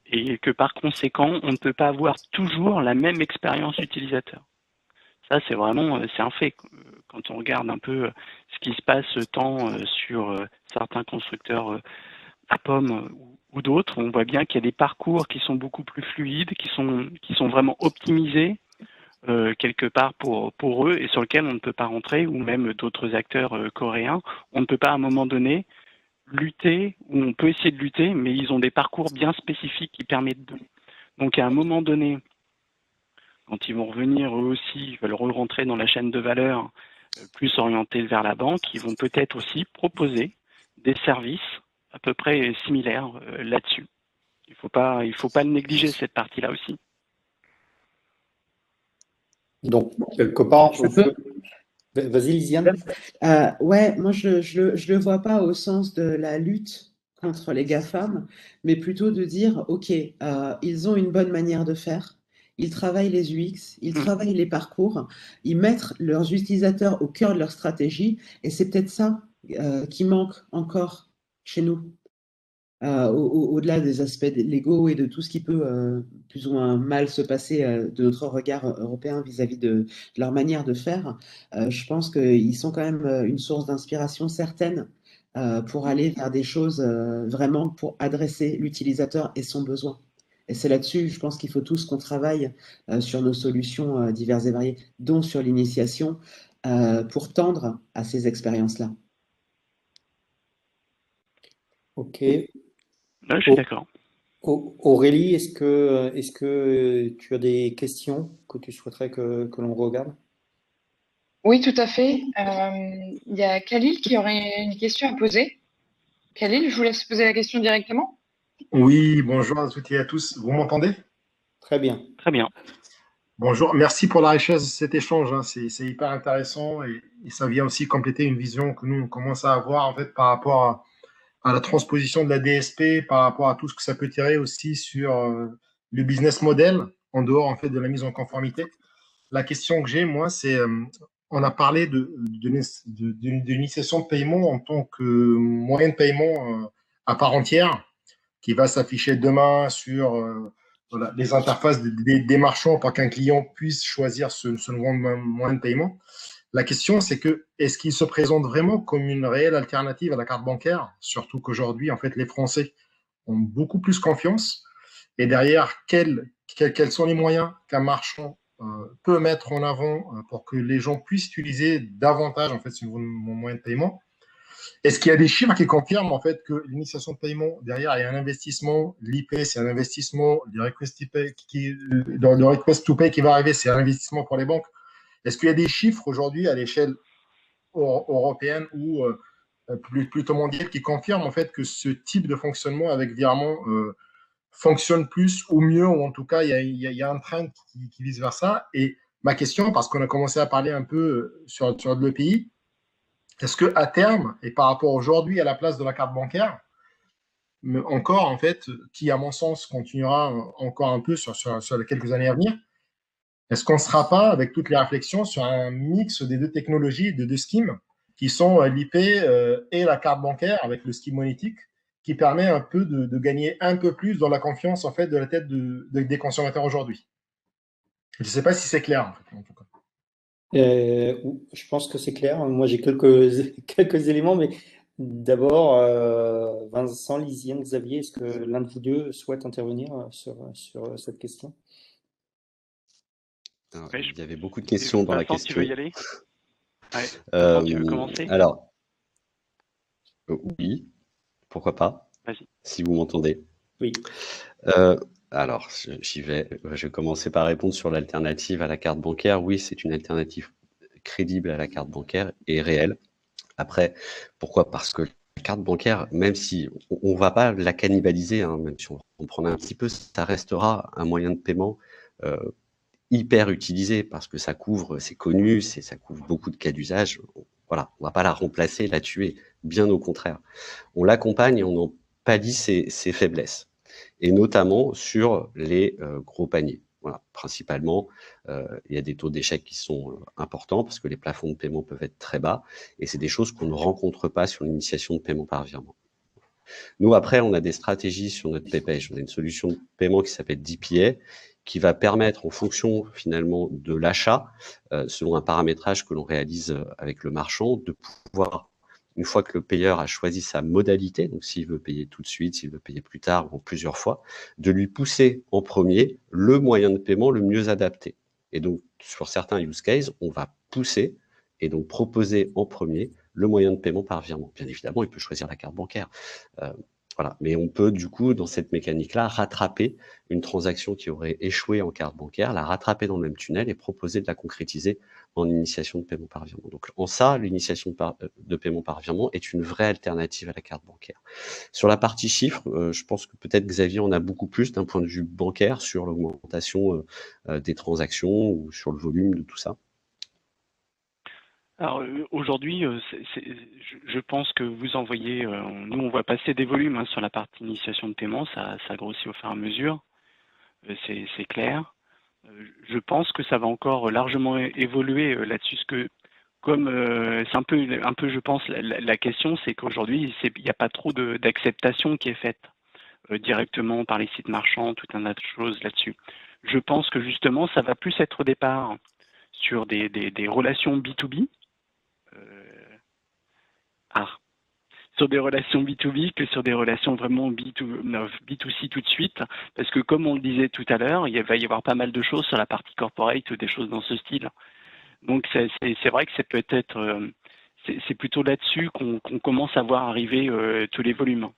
Et que par conséquent, on ne peut pas avoir toujours la même expérience utilisateur. Ça, c'est un fait. Quand on regarde un peu ce qui se passe tant sur certains constructeurs à pommes ou d'autres, on voit bien qu'il y a des parcours qui sont beaucoup plus fluides, qui sont vraiment optimisés quelque part pour eux et sur lesquels on ne peut pas rentrer, ou même d'autres acteurs coréens. On ne peut pas à un moment donné lutter, ou on peut essayer de lutter, mais ils ont des parcours bien spécifiques qui permettent de. Donc à un moment donné, quand ils vont revenir eux aussi, ils veulent rentrer dans la chaîne de valeur plus orientée vers la banque, ils vont peut-être aussi proposer des services à peu près similaires là-dessus. Il faut pas le négliger, cette partie-là aussi. Donc, quelque part, vas-y, Lisiane. Ouais, moi je le vois pas au sens de la lutte contre les GAFAM, mais plutôt de dire, OK, ils ont une bonne manière de faire, ils travaillent les UX, ils travaillent les parcours, ils mettent leurs utilisateurs au cœur de leur stratégie, et c'est peut-être ça qui manque encore chez nous. Au-delà des aspects légaux et de tout ce qui peut plus ou moins mal se passer de notre regard européen vis-à-vis de leur manière de faire, je pense qu'ils sont quand même une source d'inspiration certaine pour aller vers des choses vraiment pour adresser l'utilisateur et son besoin. Et c'est là-dessus, je pense qu'il faut tous qu'on travaille sur nos solutions diverses et variées, dont sur l'initiation, pour tendre à ces expériences-là. Ok. Là, je suis d'accord. Aurélie, est-ce que tu as des questions que tu souhaiterais que l'on regarde? Oui, tout à fait. Il y a Khalil qui aurait une question à poser. Khalil, je vous laisse poser la question directement. Oui, bonjour à toutes et à tous. Vous m'entendez? Très bien. Très bien. Bonjour, merci pour la richesse de cet échange, hein. C'est hyper intéressant et ça vient aussi compléter une vision que nous, on commence à avoir en fait par rapport à la transposition de la DSP, par rapport à tout ce que ça peut tirer aussi sur le business model en dehors en fait de la mise en conformité. La question que j'ai, moi, c'est on a parlé d'initiation de paiement en tant que moyen de paiement à part entière qui va s'afficher demain sur voilà, les interfaces des marchands pour qu'un client puisse choisir ce nouveau moyen de paiement. La question, c'est que est-ce qu'il se présente vraiment comme une réelle alternative à la carte bancaire, surtout qu'aujourd'hui, en fait, les Français ont beaucoup plus confiance. Et derrière, quels sont les moyens qu'un marchand peut mettre en avant pour que les gens puissent utiliser davantage en fait ce nouveau moyen de paiement? Est-ce qu'il y a des chiffres qui confirment en fait que l'initiation de paiement derrière il y a un investissement, l'IP c'est un investissement, le request to pay dans le request to pay qui va arriver c'est un investissement pour les banques. Est-ce qu'il y a des chiffres aujourd'hui à l'échelle européenne ou plutôt mondiale qui confirment en fait que ce type de fonctionnement avec virement fonctionne plus ou mieux ou en tout cas il y a un trend qui vise vers ça? Et ma question, parce qu'on a commencé à parler un peu sur l'EPI, est-ce qu'à terme, et par rapport aujourd'hui à la place de la carte bancaire, encore en fait, qui à mon sens continuera encore un peu sur les quelques années à venir, est-ce qu'on ne sera pas, avec toutes les réflexions, sur un mix des deux technologies, des deux schemes, qui sont l'IP et la carte bancaire, avec le scheme monétique, qui permet un peu de gagner un peu plus dans la confiance en fait, de la tête des consommateurs aujourd'hui? Je ne sais pas si c'est clair, en fait, en tout cas. Je pense que c'est clair. Moi, j'ai quelques éléments, mais d'abord, Vincent, Lisiane, Xavier, est-ce que l'un de vous deux souhaite intervenir sur cette question? Alors, Oui, il y avait beaucoup de questions dans la Vincent, tu veux question. y aller? Ouais. Vincent, tu veux commencer? Alors, oui, pourquoi pas, Vas-y. si vous m'entendez. Oui. Alors, j'y vais. Je vais commencer par répondre sur l'alternative à la carte bancaire. Oui, c'est une alternative crédible à la carte bancaire et réelle. Après, pourquoi? Parce que la carte bancaire, même si on ne va pas la cannibaliser, hein, même si on prend un petit peu, ça restera un moyen de paiement hyper utilisé parce que ça couvre, c'est connu, ça couvre beaucoup de cas d'usage. Voilà, on ne va pas la remplacer, la tuer, bien au contraire. On l'accompagne et on en pallie ses faiblesses, et notamment sur les gros paniers. Voilà, principalement, il y a des taux d'échec qui sont importants parce que les plafonds de paiement peuvent être très bas, et c'est des choses qu'on ne rencontre pas sur l'initiation de paiement par virement. Nous, après, on a des stratégies sur notre PayPage. On a une solution de paiement qui s'appelle DPA, qui va permettre, en fonction finalement de l'achat, selon un paramétrage que l'on réalise avec le marchand, de pouvoir, une fois que le payeur a choisi sa modalité, donc s'il veut payer tout de suite, s'il veut payer plus tard ou plusieurs fois, de lui pousser en premier le moyen de paiement le mieux adapté. Et donc, sur certains use cases, on va pousser et donc proposer en premier le moyen de paiement par virement. Bien évidemment, il peut choisir la carte bancaire. Voilà. Mais on peut, du coup, dans cette mécanique-là, rattraper une transaction qui aurait échoué en carte bancaire, la rattraper dans le même tunnel et proposer de la concrétiser en initiation de paiement par virement. Donc, en ça, l'initiation de paiement par virement est une vraie alternative à la carte bancaire. Sur la partie chiffres, je pense que peut-être Xavier en a beaucoup plus d'un point de vue bancaire sur l'augmentation des transactions ou sur le volume de tout ça. Alors aujourd'hui, je pense que vous envoyez, nous on voit passer des volumes hein, sur la partie initiation de paiement, ça grossit au fur et à mesure, c'est clair. Je pense que ça va encore largement évoluer là-dessus, parce que comme c'est un peu, je pense, la question, c'est qu'aujourd'hui, il n'y a pas trop d'acceptation qui est faite directement par les sites marchands, tout un tas de choses là-dessus. Je pense que justement, ça va plus être au départ sur des relations B2B. sur des relations B2B que sur des relations vraiment B2C tout de suite. Parce que comme on le disait tout à l'heure, il va y avoir pas mal de choses sur la partie corporate ou des choses dans ce style. Donc c'est vrai que ça peut être, c'est plutôt là-dessus qu'on commence à voir arriver tous les volumes.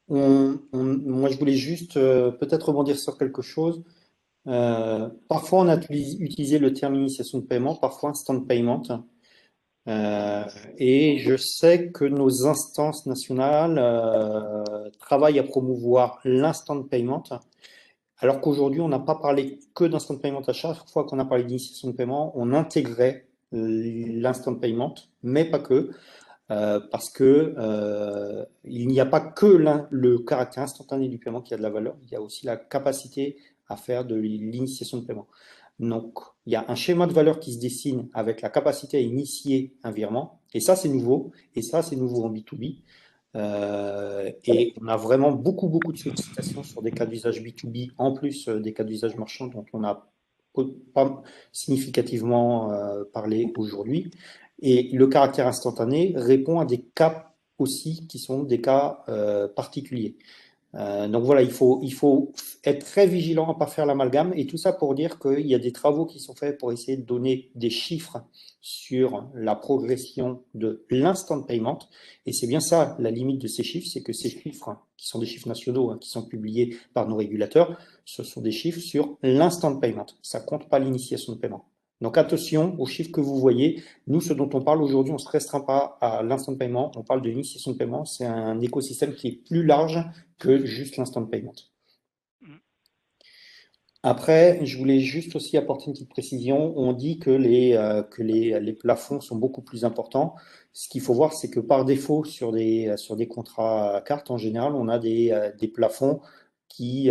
Moi, je voulais juste peut-être rebondir sur quelque chose. Parfois, on a utilisé le terme initiation de paiement, parfois instant payment. Et je sais que nos instances nationales travaillent à promouvoir l'instant payment, alors qu'aujourd'hui, on n'a pas parlé que d'instant payment à chaque fois qu'on a parlé d'initiation de paiement, on intégrait l'instant payment, mais pas que. Parce que il n'y a pas que le caractère instantané du paiement qui a de la valeur, il y a aussi la capacité à faire de l'initiation de paiement. Donc, il y a un schéma de valeur qui se dessine avec la capacité à initier un virement, et ça, c'est nouveau, en B2B. Et on a vraiment beaucoup de sollicitations sur des cas d'usage B2B, en plus des cas d'usage marchand dont on n'a pas significativement parlé aujourd'hui. Et le caractère instantané répond à des cas aussi qui sont des cas particuliers. Donc voilà, il faut être très vigilant à ne pas faire l'amalgame, et tout ça pour dire qu'il y a des travaux qui sont faits pour essayer de donner des chiffres sur la progression de l'instant payment, et c'est bien ça la limite de ces chiffres, c'est que ces chiffres, qui sont des chiffres nationaux, qui sont publiés par nos régulateurs, ce sont des chiffres sur l'instant payment, ça ne compte pas l'initiation de paiement. Donc attention aux chiffres que vous voyez. Nous, ce dont on parle aujourd'hui, on ne se restreint pas à l'instant de paiement, on parle de l'initiation de paiement, c'est un écosystème qui est plus large que juste l'instant de paiement. Après, je voulais juste aussi apporter une petite précision. On dit que les plafonds sont beaucoup plus importants. Ce qu'il faut voir, c'est que par défaut, sur des contrats à carte, en général, on a des plafonds qui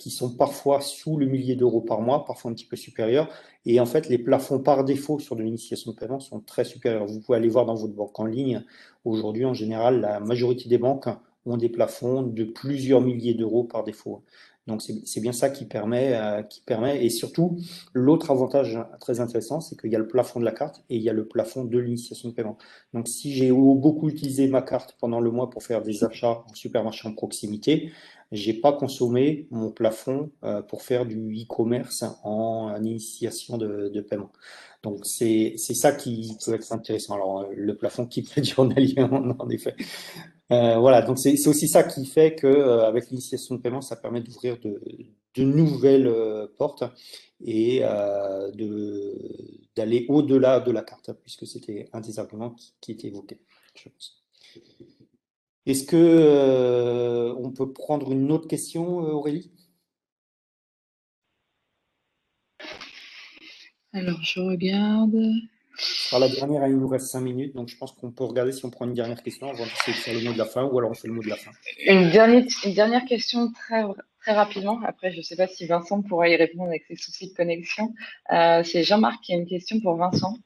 sont parfois sous le millier d'euros par mois, parfois un petit peu supérieurs. Et en fait, les plafonds par défaut sur de l'initiation de paiement sont très supérieurs. Vous pouvez aller voir dans votre banque en ligne. Aujourd'hui, en général, la majorité des banques ont des plafonds de plusieurs milliers d'euros par défaut. Donc c'est bien ça qui permet, et surtout l'autre avantage très intéressant, c'est qu'il y a le plafond de la carte et il y a le plafond de l'initiation de paiement. Donc si j'ai beaucoup utilisé ma carte pendant le mois pour faire des achats en supermarché en proximité, j'ai pas consommé mon plafond pour faire du e-commerce en initiation de paiement. Donc c'est ça qui peut être intéressant. Alors le plafond qui peut être journalier, en effet. Voilà, donc c'est aussi ça qui fait que avec l'initiation de paiement, ça permet d'ouvrir de nouvelles portes et d'aller au-delà de la carte, puisque c'était un des arguments qui était évoqué, je pense. Est-ce que on peut prendre une autre question, Aurélie? Alors, je regarde. Ce sera la dernière, il nous reste 5 minutes, donc je pense qu'on peut regarder si on prend une dernière question avant d'essayer de faire le mot de la fin, ou alors on fait le mot de la fin. Une dernière question très rapidement. Après, je ne sais pas si Vincent pourra y répondre avec ses soucis de connexion. C'est Jean-Marc qui a une question pour Vincent.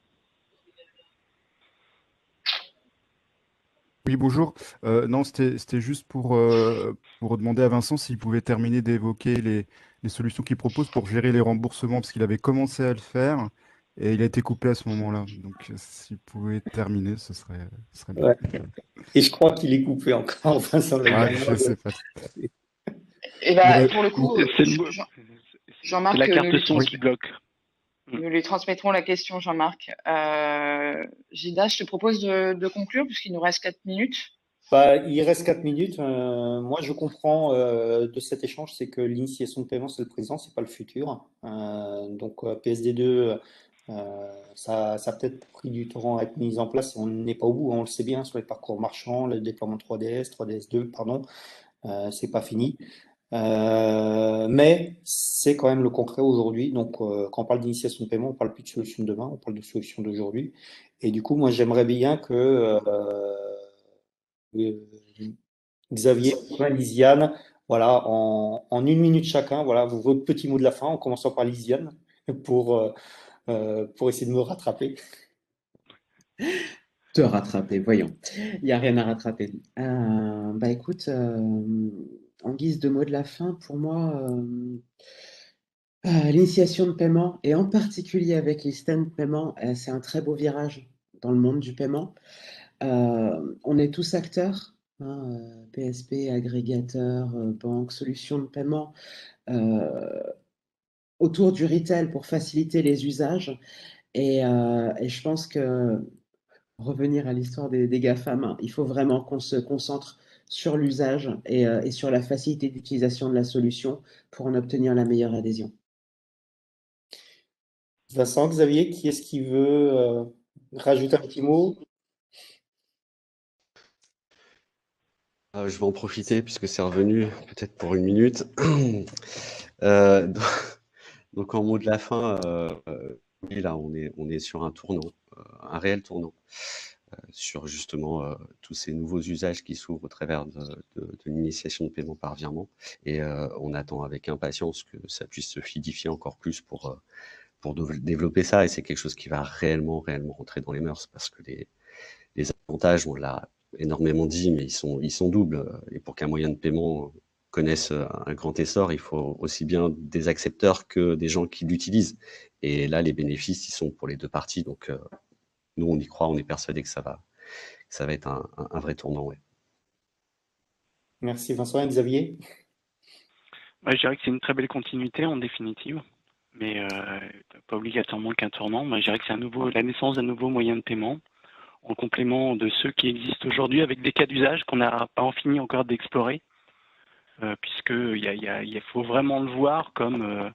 Oui, bonjour. Non, c'était juste pour demander à Vincent s'il pouvait terminer d'évoquer les solutions qu'il propose pour gérer les remboursements, parce qu'il avait commencé à le faire et il a été coupé à ce moment-là. Donc, s'il pouvait terminer, ce serait bien. Ouais. Et je crois qu'il est coupé encore, Vincent. Je sais pas. Et bah, pour le coup, Jean-Marc, c'est la carte son qui bloque. Nous lui transmettrons la question, Jean-Marc. Gilda, je te propose de conclure puisqu'il nous reste 4 minutes. Il reste 4 minutes. Moi, je comprends de cet échange, c'est que l'initiation de paiement, c'est le présent, c'est pas le futur. Donc, PSD2, ça a peut-être pris du temps à être mis en place. On n'est pas au bout, on le sait bien, sur les parcours marchands, le déploiement 3DS, 3DS2, pardon, c'est pas fini. Mais c'est quand même le concret aujourd'hui. Donc, quand on parle d'initiation de paiement, on parle plus de solution de demain, on parle de solution d'aujourd'hui. Et du coup, moi, j'aimerais bien que Xavier, Lisiane, voilà, en 1 minute chacun, voilà, votre petit mot de la fin, en commençant par Lisiane, pour essayer de me rattraper. Te rattraper, voyons. Il n'y a rien à rattraper. Écoute, en guise de mot de la fin, pour moi, l'initiation de paiement, et en particulier avec les systèmes de paiement, c'est un très beau virage dans le monde du paiement. On est tous acteurs, hein, PSP, agrégateurs, banques, solutions de paiement, autour du retail pour faciliter les usages. Et je pense que revenir à l'histoire des GAFAM, hein, il faut vraiment qu'on se concentre sur l'usage et sur la facilité d'utilisation de la solution pour en obtenir la meilleure adhésion. Vincent, Xavier, qui est-ce qui veut rajouter un petit mot? Je vais en profiter puisque c'est revenu peut-être pour une minute. Euh, donc, donc, en mot de la fin, oui, là on est sur un tournant, un réel tournant, sur justement tous ces nouveaux usages qui s'ouvrent au travers de l'initiation de paiement par virement. Et on attend avec impatience que ça puisse se fluidifier encore plus pour développer ça. Et c'est quelque chose qui va réellement rentrer dans les mœurs, parce que les avantages, on l'a énormément dit, mais ils sont doubles. Et pour qu'un moyen de paiement connaisse un grand essor, il faut aussi bien des accepteurs que des gens qui l'utilisent. Et là, les bénéfices, ils sont pour les deux parties. Donc, nous, on y croit, on est persuadé que ça va être un vrai tournant. Ouais. Merci Vincent. Et Xavier? Je dirais que c'est une très belle continuité en définitive, mais pas obligatoirement qu'un tournant. Moi, je dirais que c'est la naissance d'un nouveau moyen de paiement, en complément de ceux qui existent aujourd'hui, avec des cas d'usage qu'on n'a pas en fini encore d'explorer, puisqu'il faut vraiment le voir comme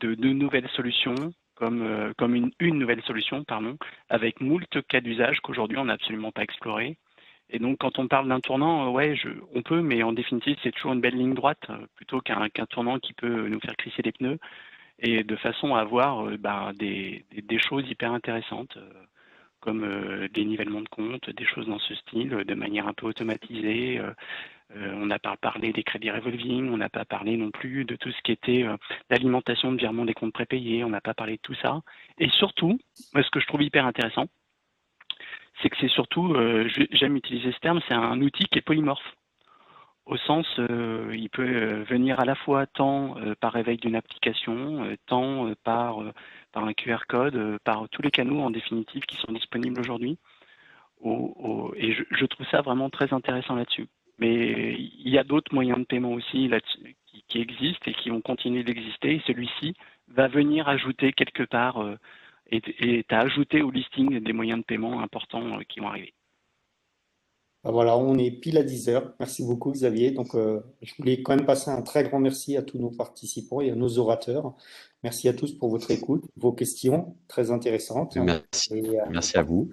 deux nouvelles solutions, comme une nouvelle solution, pardon, avec moult cas d'usage qu'aujourd'hui on n'a absolument pas exploré. Et donc quand on parle d'un tournant, on peut, mais en définitive c'est toujours une belle ligne droite, plutôt qu'un tournant qui peut nous faire crisser les pneus, et de façon à avoir des choses hyper intéressantes, comme des nivellements de compte, des choses dans ce style, de manière un peu automatisée. On n'a pas parlé des crédits revolving, on n'a pas parlé non plus de tout ce qui était l'alimentation de virement des comptes prépayés, on n'a pas parlé de tout ça. Et surtout, moi, ce que je trouve hyper intéressant, c'est que c'est surtout, j'aime utiliser ce terme, c'est un outil qui est polymorphe. Au sens, il peut venir à la fois tant par réveil d'une application, tant par un QR code, par tous les canaux en définitive qui sont disponibles aujourd'hui. Et je trouve ça vraiment très intéressant là-dessus. Mais il y a d'autres moyens de paiement aussi là-dessus qui existent et qui vont continuer d'exister. Et celui-ci va venir ajouter quelque part et à ajouter au listing des moyens de paiement importants qui vont arriver. Voilà, on est pile à 10 heures. Merci beaucoup Xavier. Donc, je voulais quand même passer un très grand merci à tous nos participants et à nos orateurs. Merci à tous pour votre écoute, vos questions très intéressantes. Merci, merci à vous.